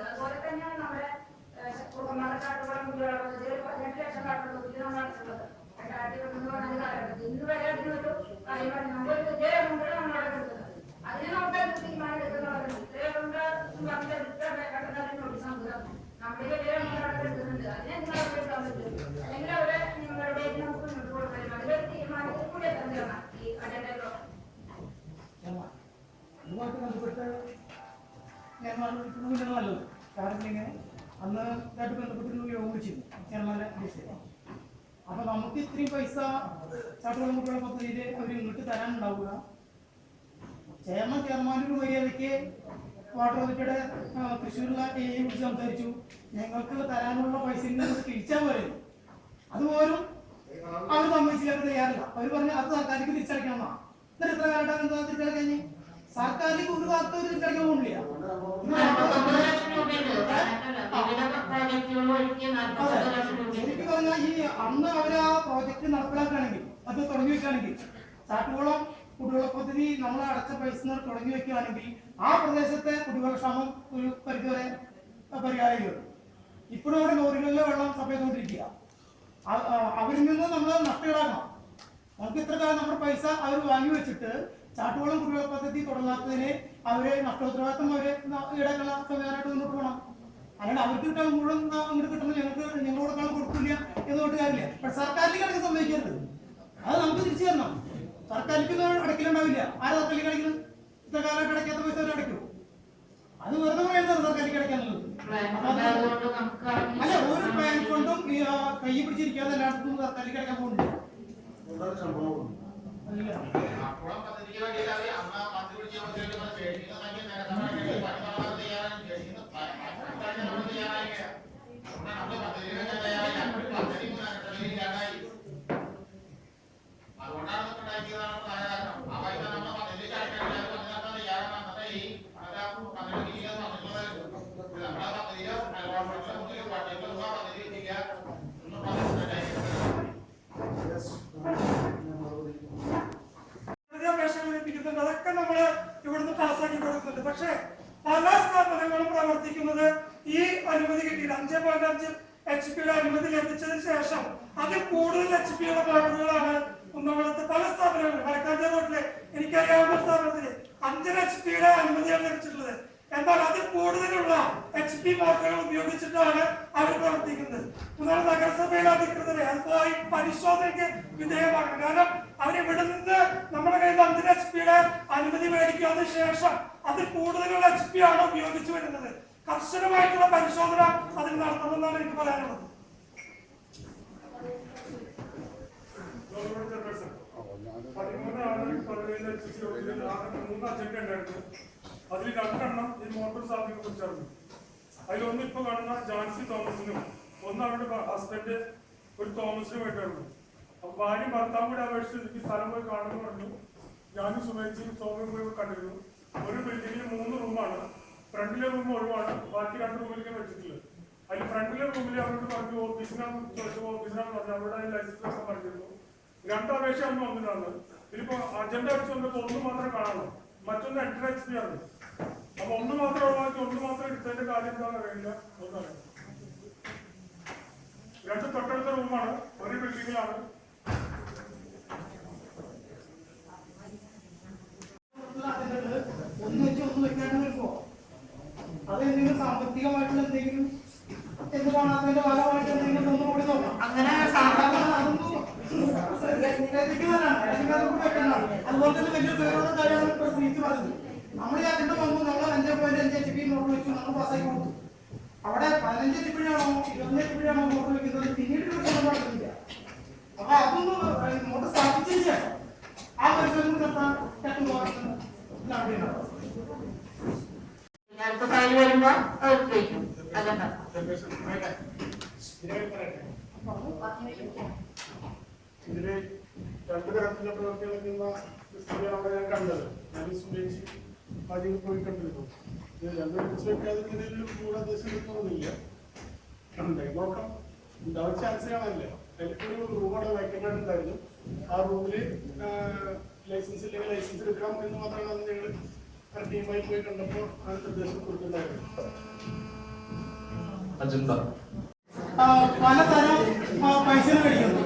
അതുപോലെ തന്നെയാണ് നമ്മുടെ കുടുംബക്കാട്ടുകളും 2 ലക്ഷം കാട്ടുള്ളത് നമ്മളടുത്തുള്ളത് 2011 കാലഘട്ടത്തിൽ. ഇന്ന് വരെ അതിനൊരു കാര്യമാണ് നമ്മൾ ഇതേ മുമ്പ് നമ്മളവിടെ കൊടുക്കുന്നത്. അതിന് നമുക്ക് തീരുമാനം എടുക്കുന്നവരുണ്ട്. നോട്ടീസ് നമ്മുടെ വലിയ നമ്മളവിടെ എടുക്കുന്നുണ്ട്. അതിനെ നിങ്ങൾ എടുക്കാൻ പറ്റും. അല്ലെങ്കിൽ അവിടെ നിങ്ങളുടെ നമുക്ക് മുന്നോട്ട് കൊടുക്കണം. അതിലൊരു തീരുമാനത്തിൽ കൂടി എത്താൻ തരണം ഈ അജണ്ടയിലോ. അതുമായിട്ട് ബന്ധപ്പെട്ട് നല്ലത്. കാരണം ഇങ്ങനെ അന്ന് ഇതായിട്ട് ബന്ധപ്പെട്ടൊരു യോഗം വെച്ചിരുന്നു ചെയർമാന്റെ ഡിസ്ട്രിക്ട്. അപ്പൊ നമുക്ക് ഇത്രയും പൈസ ചാട്ടുവെള്ളം കുട്ടികളെ പദ്ധതിയിൽ അവർ ഇങ്ങോട്ട് തരാനുണ്ടാവുക. ചെയർമാൻ്റെ മര്യാദയ്ക്ക് വാട്ടർ അതോറിറ്റിയുടെ തൃശ്ശൂരിലെ എയെ കുറിച്ച് സംസാരിച്ചു. ഞങ്ങൾക്ക് തരാനുള്ള പൈസ തിരിച്ചാൽ പറയുന്നു. അതുപോലും അവർ സമ്മതിച്ചില്ല, തയ്യാറില്ല. അവർ പറഞ്ഞു അത് സർക്കാരിക്ക് തിരിച്ചടയ്ക്കണം. എന്നിട്ട് എത്ര കാലഘട്ടം എന്താ തിരിച്ചടക്കാൻ? സർക്കാരിലേക്ക് ഒരു കാലത്ത് ഒരു തിരിച്ചടയ്ക്കാൻ പോകുന്നില്ല. എനിക്ക് പറഞ്ഞാൽ ഈ അന്ന് അവർ ആ പ്രോജക്ട് നടപ്പിലാക്കുകയാണെങ്കിൽ, അത് തുടങ്ങി വെക്കുകയാണെങ്കിൽ, ചാട്ടുകുളം കുടിവെള്ള പദ്ധതി നമ്മൾ അടച്ച പൈസ തുടങ്ങി വെക്കുകയാണെങ്കിൽ ആ പ്രദേശത്തെ കുടിവെള്ളക്ഷാമം ഒരു പരിധിവരെ പരിഹാരം ചെയ്യും. ഇപ്പോഴും അവിടെ ലോറികളിലെ വെള്ളം സപ്ലൈ ചെയ്തുകൊണ്ടിരിക്കുക. അവരിൽ നിന്ന് നമ്മൾ നഷ്ടീടാക്കണം. നമുക്ക് ഇത്ര കാലം നമ്മുടെ പൈസ അവർ വാങ്ങി വെച്ചിട്ട് ചാട്ടുകുളം കുടിവെള്ള പദ്ധതി തുടങ്ങാത്തതിന് അവരെ നഷ്ടോത്തരവാദിത്വം അവരെ ഈടാക്കുന്ന സംവിധാനമായിട്ട് മുന്നോട്ട് പോകണം. അല്ലെങ്കിൽ അവർക്ക് കിട്ടാൻ മുഴുവൻ അങ്ങോട്ട് കിട്ടുമ്പോൾ ഞങ്ങളോട് കൊടുക്കില്ല എന്ന് തൊട്ട് കാര്യമില്ല. പക്ഷെ സർക്കാരിലേക്ക് അടയ്ക്കാൻ സമ്മതിക്കരുത്. അത് നമുക്ക് തിരിച്ചു തരണം. സർക്കാരിലേക്ക് അടയ്ക്കലുണ്ടാവില്ല. ആര് സർക്കാരിലേക്ക് അടയ്ക്കുന്നത്? ഇത്ര കാലമായിട്ട് അടയ്ക്കാത്ത പൈസ അവർ അടയ്ക്കും. അത് വെറുതെ പറയുന്നത് സർക്കാരിലേക്ക് അടയ്ക്കാനുള്ളത്. അല്ല, ഒരു ബാങ്ക് ഫണ്ടും കൈ പിടിച്ചിരിക്കാതെ എല്ലായിടത്തും സർക്കാരിലേക്ക് അടയ്ക്കാൻ പോകുന്നില്ല. അതൊക്കെ നമ്മൾ ഇവിടുന്ന് പാസ്സാക്കി കൊടുക്കുന്നുണ്ട്. പക്ഷേ പല സ്ഥാപനങ്ങളും പ്രവർത്തിക്കുന്നത് ഈ അനുമതി കിട്ടിയില്ല. 5.5 HP അനുമതി ലഭിച്ചതിന് ശേഷം അതിൽ കൂടുതൽ HP മോട്ടറുകളാണ് കുന്നംകുളത്ത് പല സ്ഥാപനങ്ങളും. വടക്കാഞ്ചേരി റോഡിലെ എനിക്കറിയാവുന്ന സ്ഥാപനത്തിൽ 5 HP അനുമതിയാണ് ലഭിച്ചിട്ടുള്ളത്. എന്നാൽ അതിൽ കൂടുതലുള്ള HP മോട്ടറുകൾ ഉപയോഗിച്ചിട്ടാണ് അവർ പ്രവർത്തിക്കുന്നത്. കുന്നംകുളം നഗരസഭയിലെ അധികൃതരെ അത് പോയി പരിശോധനയ്ക്ക് വിധേയമാക്കണം. കാരണം അവരിവിടെ നിന്ന് നമ്മുടെ കയ്യിൽ 5 HP അനുമതി മേടിക്കുന്നതിന് ശേഷം അതിൽ കൂടുതലുള്ള HP ആണ് ഉപയോഗിച്ചു വരുന്നത്. കർശനമായിട്ടുള്ള പരിശോധന അതിൽ നടത്തണമെന്നാണ് എനിക്ക് പറയാനുള്ളത്. അതിൽ 2 എണ്ണം ഈ മോട്ടോർ സ്ഥാപനത്തെ കുറിച്ചായിരുന്നു. അതിലൊന്ന് ഇപ്പൊ കാണുന്ന ജാൻസി തോമസിനും ഒന്ന് അവരുടെ ഹസ്ബൻഡ് ഒരു തോമസിനുമായിട്ടായിരുന്നു. അപ്പൊ ഭാര്യ ഭർത്താവും കൂടി അപേക്ഷിച്ച് സ്ഥലം പോയി കാണുന്നു പറഞ്ഞു. ഞാനും സുമേച്ചിയും സോമയും പോയി കണ്ടിരുന്നു. ഒരു ബിൽഡിങ്ങിൽ 3 റൂമാണ്. ഫ്രണ്ടിലെ റൂം ഒഴിവാണ്. ബാക്കി 2 റൂമിലേക്ക് വെച്ചിട്ടുള്ളത്. അതിൽ ഫ്രണ്ടിലെ റൂമിൽ അവരോട് പറഞ്ഞു ഓഫീസിനാന്ന് ചോദിച്ചപ്പോൾ ഓഫീസിനാന്ന് പറഞ്ഞു. അവരുടെ ലൈസൻസ് പറഞ്ഞിരുന്നു. 2 അപേക്ഷ ഒന്നും വന്നിട്ടാണ്. ഇതിപ്പോ അജണ്ട വെച്ച് വന്നപ്പോൾ 1 മാത്രം കാണണം, മറ്റൊന്ന് 8 HP ആണ്. അപ്പൊ 1 മാത്രം ഒഴിവാക്കി 1 മാത്രം എടുത്തതിന്റെ കാര്യം എന്താണെന്ന് അറിയില്ല. ഒന്നാണ് 2 തൊട്ടടുത്ത റൂമാണ്. ഒരു ബിൽഡിങ്ങിലാണ്. ഒന്ന് വെച്ച് ഒന്ന് വെക്കാണ്ട് വരുമ്പോ അവിടെ എന്തെങ്കിലും സാമ്പത്തികമായിട്ടുള്ള എന്തെങ്കിലും എന്ന് കാണാത്തതിന്റെ ഭാഗമായിട്ട് എന്തെങ്കിലും ഒന്നും കൂടി നോക്കാം. അങ്ങനെ അതുപോലെ തന്നെ വലിയ പേരുള്ള കാര്യമാണ് ഇപ്പോൾ സ്പീച്ച് പറഞ്ഞത്. നമ്മൾ ഈ അറ്റൻഡ് പോകുമ്പോൾ നമ്മൾ 5.5 HP നോട്ട് വെച്ചു നമ്മൾ പാസ്സാക്കി കൊടുത്തു. അവിടെ 15 HP-യാണോ 20 HP-യാണോ നോട്ട് വെക്കുന്നത് പിന്നീട് നടക്കുന്നില്ല. അപ്പൊ അതൊന്നും നോട്ട് സ്ഥാപിച്ചതിന് ശേഷം ആ പരിശോധന നടത്താൻ ചട്ടം അടുത്ത ഫയൽ വരുമ്പോ അത് ഉപയോഗിക്കും. അതെന്താ ഇതില് 2 തരത്തിലുള്ള പ്രവൃത്തികൾ സ്ഥിതിയാണ് ഞാൻ കണ്ടത്. ഞാൻ സുരേഷ് ആദ്യം പോയി കണ്ടിരുന്നു. ഇത് 2 വെച്ച് വെക്കാതിൽ ഗൂഢോദ്ദേശം കിട്ടുന്നില്ല. നോക്കാം, ഉണ്ടാവാൻ ചാൻസ് കാണാനില്ല. എനിക്കൊരു റൂമോടെ വയ്ക്കേണ്ടതുണ്ടായിരുന്നു. ആ റൂമില് ലൈസൻസ് ഇല്ലെങ്കിൽ ലൈസൻസ് എടുക്കാം എന്ന് മാത്രമാണ് അന്ന് ഞങ്ങൾ ടീമായി പോയി കണ്ടപ്പോൾ ആ നിർദ്ദേശം കൊടുത്തിട്ടുണ്ടായിരുന്നു. പലതരം പൈസ മേടിക്കുന്നു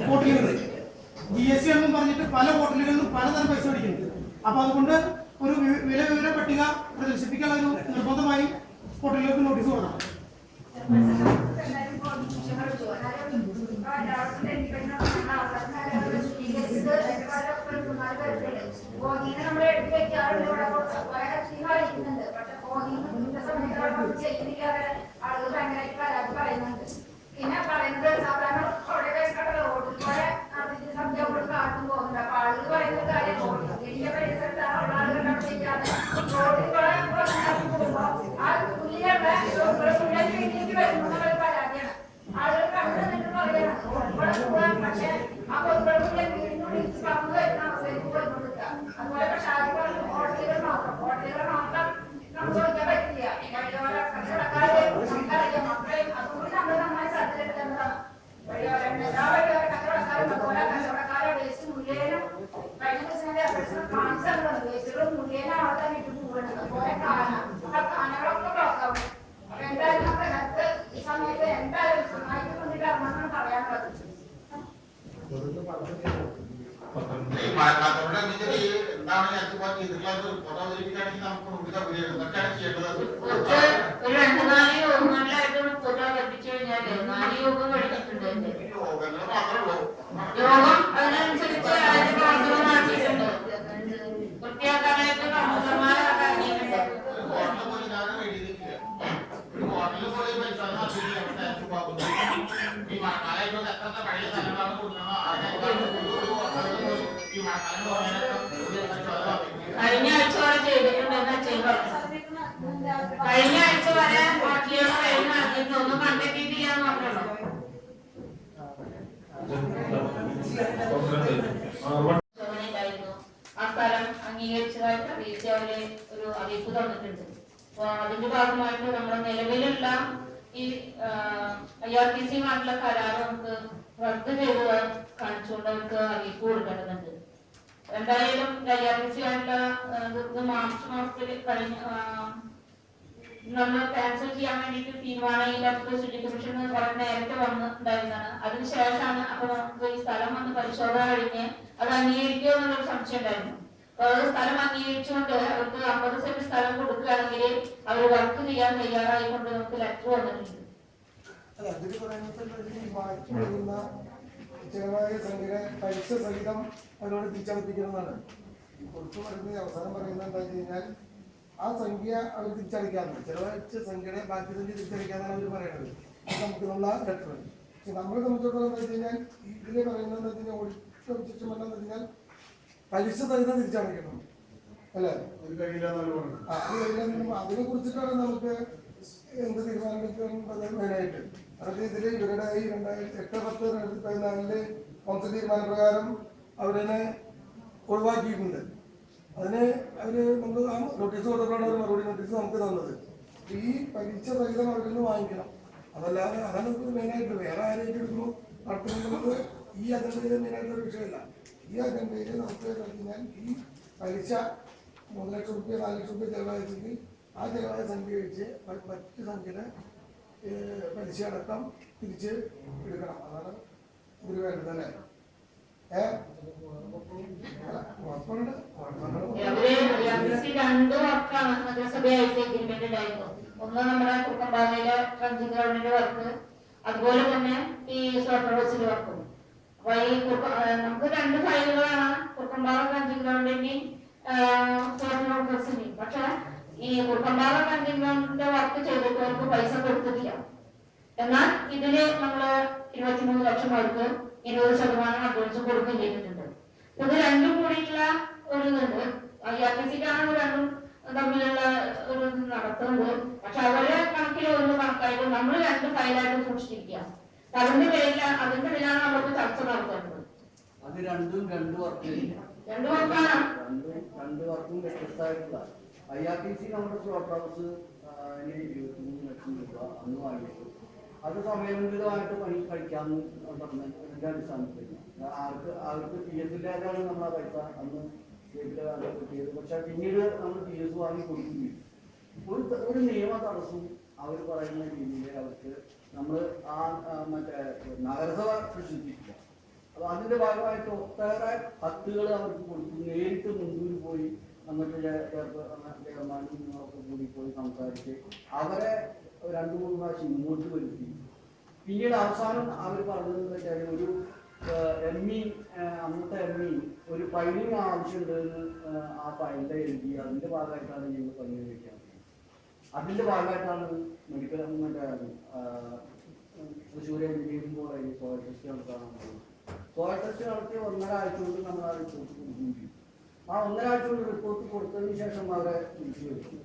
ഹോട്ടലുകളിൽ. GST എന്നും പറഞ്ഞിട്ട് പല ഹോട്ടലുകളിലും പലതരം പൈസ മേടിക്കുന്നു. അപ്പൊ അതുകൊണ്ട് ഒരു വിവര പട്ടിക പ്രദർശിപ്പിക്കാനുള്ള ഒരു നിർബന്ധമായി ഹോട്ടലുകൾക്ക് നോട്ടീസ് കൊടുക്കണം. നമ്മളെ എടുത്ത് വെക്കാറുണ്ട്. പക്ഷെ ആളുകൾ ഭയങ്കരമായിട്ട് പരാതി പറയുന്നുണ്ട്. പിന്നെ പറയുന്നത് സാധാരണ റോഡിൽ പോലെ സംഖ്യകൾ കാട്ടും പോകുന്നുണ്ട്. അപ്പൊ ആളുകൾ പറയുന്ന കാര്യം വലിയ പരിസരത്താണ് ഉള്ള ആളുകൾ ചെയ്യാതെ റോഡിൽ പോകുമ്പോ ആ തുല്യ വീട്ടിലേക്ക് വരുമ്പോൾ പരാതിയാണ്. ആളുകൾ കണ്ടു നിന്ന് പറയാണ് റോഡിൽ പോകാൻ. പക്ഷെ ആ പൊതുവെ വീടിനുള്ളിൽ പങ്ക് വരുന്ന അവസ്ഥയിലേക്ക് പോയിക്കൊണ്ടിരിക്കുക. അതുപോലെ പക്ഷെ ആദ്യം ഹോട്ടലുകൾ മാത്രം നമുക്ക് ചോദിക്കാൻ പറ്റില്ല. കച്ചവടക്കാരെ നമുക്കറിയാം, മക്കളെയും അതുകൊണ്ട് നമ്മൾ നന്നായി ശ്രദ്ധയിലെടുക്കേണ്ടതാണ്. എല്ലാ കച്ചവടക്കാരും അതുപോലെ കച്ചവടക്കാരെ വേസ്റ്റ് മുഴുവനും കഴിഞ്ഞ ദിവസം കാണിച്ചാണ് വേസ്റ്റുകൾ മുഴുവനും അവിടെ തന്നെ ഇട്ട് പോവുകയാണ്. അതുപോലെ കാനകളൊക്കെ ബ്ലോക്കാവും. അപ്പൊ എന്തായാലും നമ്മുടെ ഹെൽത്ത് ഈ സമയത്ത് എന്തായാലും നന്നായിട്ട് കൊണ്ടിട്ട് ഇറങ്ങണമെന്ന് പറയാനുള്ളത്. ഒരു 2-4 യോഗങ്ങളിലായിട്ട് പൊതുവെ പഠിപ്പിച്ചു കഴിഞ്ഞാൽ 4 യോഗം പഠിച്ചിട്ടുണ്ട്. യോഗം അതിനനുസരിച്ച് അതിന്റെ പ്രവർത്തനം നടത്തിയിട്ടുണ്ട്. വൃത്തിയാക്കാനായിട്ട് കൗൺസിലർമാരെ ഇറങ്ങിയിട്ടുണ്ട്. കഴിഞ്ഞ ആഴ്ച വരെ ചെയ്തിട്ടുണ്ടെന്ന് കഴിഞ്ഞ ആഴ്ച വരെ ഹോട്ടലുകൾ കഴിഞ്ഞ് നടത്തിയിട്ട് ഒന്നും കണ്ടക്ട് ചെയ്യാന്ന് പറഞ്ഞല്ലോ. ആ സ്ഥലം അംഗീകരിച്ചതായിട്ട് അറിയിച്ച് അവര് ഒരു അറിയിപ്പ് തന്നിട്ടുണ്ട്. അപ്പൊ അതിന്റെ ഭാഗമായിട്ട് നമ്മുടെ നിലവിലുള്ള ഈ IRTC-യുമായിട്ടുള്ള കരാർ നമുക്ക് റദ്ദ് ചെയ്ത് കാണിച്ചുകൊണ്ട് അവർക്ക് അറിയിപ്പ് കൊടുക്കേണ്ടതുണ്ട്. എന്തായാലും IRTC-ആയിട്ടുള്ള മാർച്ച് മാസത്തിൽ കഴിഞ്ഞ നമ്മൾ ക്യാൻസൽ ചെയ്യാൻ വേണ്ടിയിട്ട് തീരുമാനം ഈ സിറ്റി കമ്മീഷൻ കുറെ നേരത്തെ വന്നിട്ടുണ്ടായിരുന്നതാണ്. അതിനുശേഷമാണ് അപ്പൊ നമുക്ക് ഈ സ്ഥലം വന്ന് പരിശോധന കഴിഞ്ഞ് അത് അംഗീകരിക്കുക എന്നുള്ളൊരു സംശയം ഉണ്ടായിരുന്നു. അപ്പൊ അത് സ്ഥലം അംഗീകരിച്ചുകൊണ്ട് അവർക്ക് 50 സെന്റ് സ്ഥലം കൊടുക്കുകയാണെങ്കിൽ അവർ വർക്ക് ചെയ്യാൻ തയ്യാറായിക്കൊണ്ട് നമുക്ക് ലെറ്റർ വന്നിട്ടുണ്ട്. അതിന് പറയുന്ന ചെലവായ സംഖ്യയുടെ പൈസ സഹിതം അവരോട് തിരിച്ചടപ്പിക്കുന്നതാണ്. കൊടുത്തു പറയുന്നത് അവസാനം പറയുന്നത് എന്താ വെച്ച് കഴിഞ്ഞാൽ ആ സംഖ്യ അവർ തിരിച്ചടയ്ക്കാറുണ്ട്. ചെലവഴിച്ച സംഖ്യയുടെ ബാക്കി സംഖ്യ തിരിച്ചടയ്ക്കാന്നാണ് അവർ പറയുന്നത്. അത് നമുക്കുള്ള ലെറ്റർ. പക്ഷെ നമ്മളെ സംബന്ധിച്ചിടത്തോളം എന്താ വെച്ച് കഴിഞ്ഞാൽ ഇതിൽ പറയുന്നത് എന്താ വെച്ച് കഴിഞ്ഞാൽ ഒഴിച്ചമെന്ന് വെച്ച് കഴിഞ്ഞാൽ പലിശ സഹിതം തിരിച്ചടയ്ക്കണം അല്ലേ? അത് കഴിയില്ല അതിനെ കുറിച്ചിട്ടാണ് നമുക്ക് എന്ത് തീരുമാനമെടുക്കുന്നത് മെയിനായിട്ട്. അതായത് ഇതിൽ ഇവരുടെ ഈ 2008-10-2014 കൗൺസിൽ തീരുമാനപ്രകാരം അവരെ ഒഴിവാക്കിയിട്ടുണ്ട്. അതിന് നമ്മൾ ആ നോട്ടീസ് കൊടുക്കാണ് ഒരു മറുപടി നോട്ടീസ് നമുക്ക് തന്നത്. ഈ പരീക്ഷ സഹിതം അവരിൽ നിന്ന് വാങ്ങിക്കണം. അതല്ലാതെ അതാണ് മെയിനായിട്ട്. വേറെ ആരായിട്ട് എടുക്കുമ്പോൾ നടത്തുന്നത് ഈ അജണ്ടയിൽ മെയിനായിട്ടൊരു വിഷയമല്ല. ഈ അജണ്ടയിൽ നമുക്ക് കഴിഞ്ഞാൽ ഈ പലിശ 3 ലക്ഷം രൂപ 4 ലക്ഷം രൂപ ചെലവായിച്ചെങ്കിൽ ആ ചെലവായ സംഖ്യ വെച്ച് മറ്റ് സംഖ്യയുടെ പലിശ അടക്കം തിരിച്ച് എടുക്കണം. അതാണ് ഇതിൽ വേണ്ടത് അല്ലേ? ഉറപ്പുണ്ട്. 2 വർക്കാണ് നഗരസഭയായിട്ട് എഗ്രിമെന്റ് ഉണ്ടായിരുന്നു. ഒന്ന് നമ്മുടെ കുറുക്കമ്പാറയിലെ ട്രഞ്ചിങ് ഗ്രൗണ്ടിന്റെ വർക്ക്, അതുപോലെ തന്നെ ഈ സ്ലോട്ടർ ഹൗസിന്റെ വർക്കും. അപ്പൊ ഈ നമുക്ക് 2 ഫയലുകളാണ് കുറുക്കമ്പാറ ട്രഞ്ചിങ് ഗ്രൗണ്ടിന്റെയും സ്ലോട്ടർ ഹൗസിന്റെയും. പക്ഷെ ഈ കുറുക്കമ്പാറ ട്രഞ്ചിങ് ഗ്രൗണ്ടിന്റെ വർക്ക് ചെയ്തിട്ടവർക്ക് പൈസ കൊടുത്തിട്ടില്ല. എന്നാൽ ഇതില് നമ്മള് 23 ലക്ഷം അവർക്ക് 20% അഡ്വാൻസ് കൊടുക്കുകയും ചെയ്തിട്ടുണ്ട്. ഇത് രണ്ടും കൂടിയിട്ടുള്ള ഒരു ഇതുണ്ട്. IRPCക്കാണ് രണ്ടും തമ്മിലുള്ള ഒരു നടത്തുന്നത്. പക്ഷെ അവരുടെ കണക്കിൽ ഒന്ന് കണക്കായിട്ട് നമ്മൾ 2 ഫയലായിട്ട് സൂക്ഷിച്ചിരിക്കുക. അതിന്റെ പേരിലാണ് നമുക്ക് ചർച്ച നടത്തേണ്ടത്. അത് രണ്ടും 2 വർക്കാണ്. 2 വർക്കാണ്. 2 വർക്കും വ്യത്യസ്തമായിട്ടുള്ള. IRPC നമ്മുടെ സ്ലോട്ടർ ഹൗസ് 23 ലക്ഷം രൂപ അന്ന് വാങ്ങിച്ചു. അത് സമയബന്ധിതമായിട്ട് പണി കഴിക്കാമെന്ന് പറഞ്ഞതിന്റെ അടിസ്ഥാനത്തിൽ അവർക്ക് TS ഇല്ലാതാണ് നമ്മൾ ആ പൈസ അന്ന് കിട്ടിയത്. പക്ഷെ പിന്നീട് നമ്മൾ TS വാങ്ങി കൊടുക്കുകയും ഒരു നിയമ തടസ്സവും അവർ പറയുന്ന രീതിയിൽ അവർക്ക് നമ്മൾ ആ മറ്റേ നഗരസഭ സൃഷ്ടിച്ചിട്ടില്ല. അപ്പൊ അതിന്റെ ഭാഗമായിട്ട് ഒട്ടേറെ കത്തുകൾ അവർക്ക് കൊടുത്തു. നേരിട്ട് മുൻകൂർ പോയി അന്നത്തെ ചെയർമാനും ഒക്കെ കൂടി പോയി സംസാരിച്ച് അവരെ 2-3 പ്രാവശ്യം ഇങ്ങോട്ട് വരുത്തി. പിന്നീട് അവസാനം അവർ പറഞ്ഞതെന്ന് വെച്ചാൽ ഒരു അന്നത്തെ ME ഒരു ഫൈലിംഗ് ആവശ്യമുണ്ടെന്ന് ആ ഫയലിന്റെ എഴുതി. അതിന്റെ ഭാഗമായിട്ടാണ് ഞങ്ങൾ പണി വയ്ക്കാൻ. അതിന്റെ ഭാഗമായിട്ടാണ് medical Thrissur engineering college soil test നടത്താൻ പോകുന്നത്. സോയിൽ ടെസ്റ്റ് നടത്തി 1.5 ആഴ്ച കൊണ്ട് നമ്മൾ ആ റിപ്പോർട്ട് കൊടുക്കുകയും ചെയ്യും. ആ 1.5 ആഴ്ച കൊണ്ട് റിപ്പോർട്ട് കൊടുത്തതിന് ശേഷം അവരെ തിരിച്ചു വരും.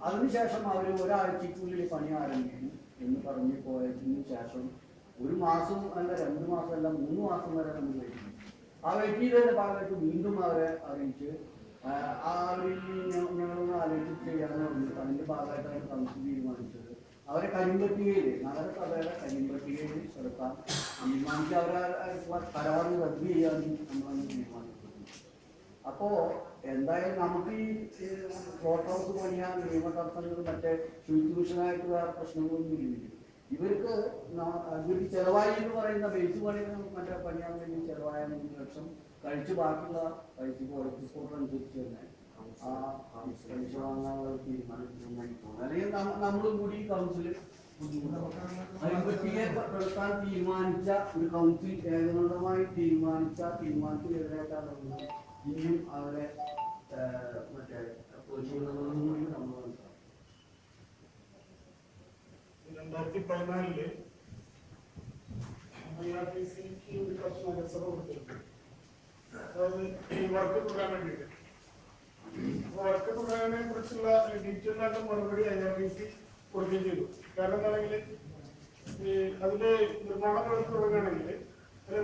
അതിനുശേഷം അവർ ഒരാഴ്ചക്കുള്ളിൽ പണി ആരംഭിക്കും എന്ന് പറഞ്ഞ് പോയതിന് ശേഷം 1 മാസം അല്ല 2 മാസം അല്ല 3 മാസം വരെ നമ്മൾ വെയിറ്റ്. ആ വെയിറ്റ് ചെയ്തതിന്റെ ഭാഗമായിട്ട് വീണ്ടും അവരെ അറിയിച്ച് ഞങ്ങളൊന്ന് ആലോചിച്ച് ചെയ്യാമെന്ന് പറഞ്ഞിട്ട് അതിന്റെ ഭാഗമായിട്ടാണ് കൗൺസിൽ തീരുമാനിച്ചത്. അവരെ കരിമ്പട്ടികയിൽ നഗരസഭയുടെ കരിമ്പട്ടികയിൽ എടുക്കാൻ തീരുമാനിച്ച് അവരെ കരാറ് റദ്ദ് ചെയ്യാനും നമ്മളന്ന് തീരുമാനിച്ചിട്ടുണ്ട്. അപ്പോ എന്തായാലും നമുക്ക് ഈ സ്ലോട്ട് ഹൗസ് പണിയാൻ നിയമ തടസ്സങ്ങളും മറ്റേ ശുചിത്വനായിട്ടുള്ള പ്രശ്നങ്ങളൊന്നും ഇല്ല. ഇവർക്ക് ചെലവായി എന്ന് പറയുന്ന ബേസ് പണി മറ്റേ പണിയാൻ വേണ്ടി ചെലവായ 3 ലക്ഷം കഴിച്ച് ബാക്കിയുള്ള പൈസ റിപ്പോർട്ട് അനുസരിച്ച് തന്നെ ആ പൈസ വാങ്ങാനുള്ള തീരുമാനിച്ചു. അല്ലെങ്കിൽ നമ്മളും കൂടി കൗൺസിൽ പെടുത്താൻ തീരുമാനിച്ച ഒരു കൗൺസിൽ ഏകോപനമായി തീരുമാനത്തിനെതിരായിട്ടാണ് ഇനിയും അവരെ മറ്റേ പരിശോധനകളൊന്നും കൂടി നമ്മൾ 2014 IRPCക്ക് ഒരു കത്ത് നഗരസഭ കൊടുത്തിട്ടുണ്ട്. അതായത് ഈ വർക്ക് തുടരാൻ വേണ്ടിയിട്ട്. വർക്ക് തുടരാനെ കുറിച്ചുള്ള ഡീറ്റെയിൽ ആയിട്ട് മറുപടി IRPC കൊടുക്കുകയും ചെയ്തു. കാരണം എന്താണെങ്കിൽ അതിന്റെ നിർമ്മാണ പ്രവൃത്തി തുടങ്ങുകയാണെങ്കിൽ അത്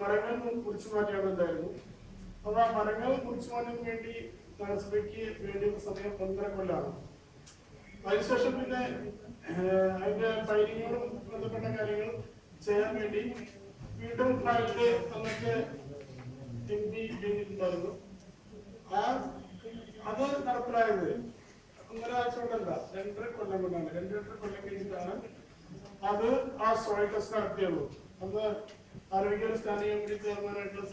മരങ്ങൾ മുറിച്ചു മാറ്റേണ്ടതായിരുന്നു. അപ്പൊ ആ മരങ്ങൾ മുറിച്ചു മാറ്റാൻ വേണ്ടി നഗരസഭയ്ക്ക് വേണ്ടിയ സമയം 1.5 കൊല്ലമാണ്. അതിനുശേഷം പിന്നെ അതിന്റെ ഫയലിങ്ങോടും ബന്ധപ്പെട്ട കാര്യങ്ങൾ ചെയ്യാൻ വേണ്ടി വീണ്ടും അതിന്റെ അന്നത്തെ MP ഉണ്ടായിരുന്നു. അത് നടപ്പിലായത് 1.5 ആഴ്ച കൊണ്ടല്ല, 2.5 കൊല്ലം കൊണ്ടാണ്. 2.5 കൊല്ലം കഴിഞ്ഞിട്ടാണ് അത് ആ സോയിൽ ടെസ്റ്റ് നടത്തിയുള്ളൂ. അന്ന് ആരോഗ്യ സ്റ്റാൻഡിംഗ് കമ്മിറ്റി ചെയർമാനായിട്ടുള്ള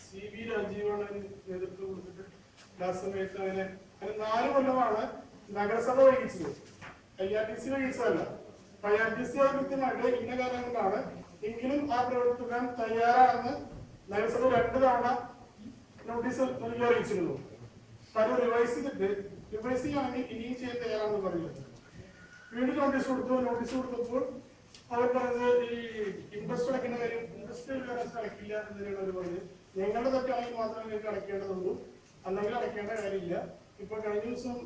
CB രാജീവാണ് നേതൃത്വം കൊടുത്തിട്ട് ആ സമയത്ത് അങ്ങനെ 4 കൊല്ലമാണ് നഗരസഭ വഹിച്ചത്. IRPC വഹിച്ചതല്ല. IRPC കൃത്യമായിട്ട് ഇന്ന കാലം കൊണ്ടാണ് എങ്കിലും ആ പ്രവർത്തിക്കാൻ തയ്യാറാണെന്ന് നഗരസഭ 2 തവണ നോട്ടീസ് നൽകി അറിയിച്ചിരുന്നു. അത് റിവൈസ് ചെയ്യാണെങ്കിൽ ഇനിയും ചെയ്യാൻ തയ്യാറാണെന്ന് പറയുന്നത്. വീണ്ടും നോട്ടീസ് കൊടുത്തപ്പോൾ അവർ പറഞ്ഞത് ഈ ഇൻട്രസ്റ്റ് അടയ്ക്കുന്ന കാര്യം ഇൻട്രസ്റ്റ് അടയ്ക്കില്ല എന്നതിനാണ് അവർ പറഞ്ഞത്. ഞങ്ങളുടെ തെറ്റാണെങ്കിൽ മാത്രമേ നിങ്ങൾക്ക് അടയ്ക്കേണ്ടതുള്ളൂ, അല്ലെങ്കിൽ അടയ്ക്കേണ്ട കാര്യമില്ല. ഇപ്പൊ കഴിഞ്ഞ ദിവസം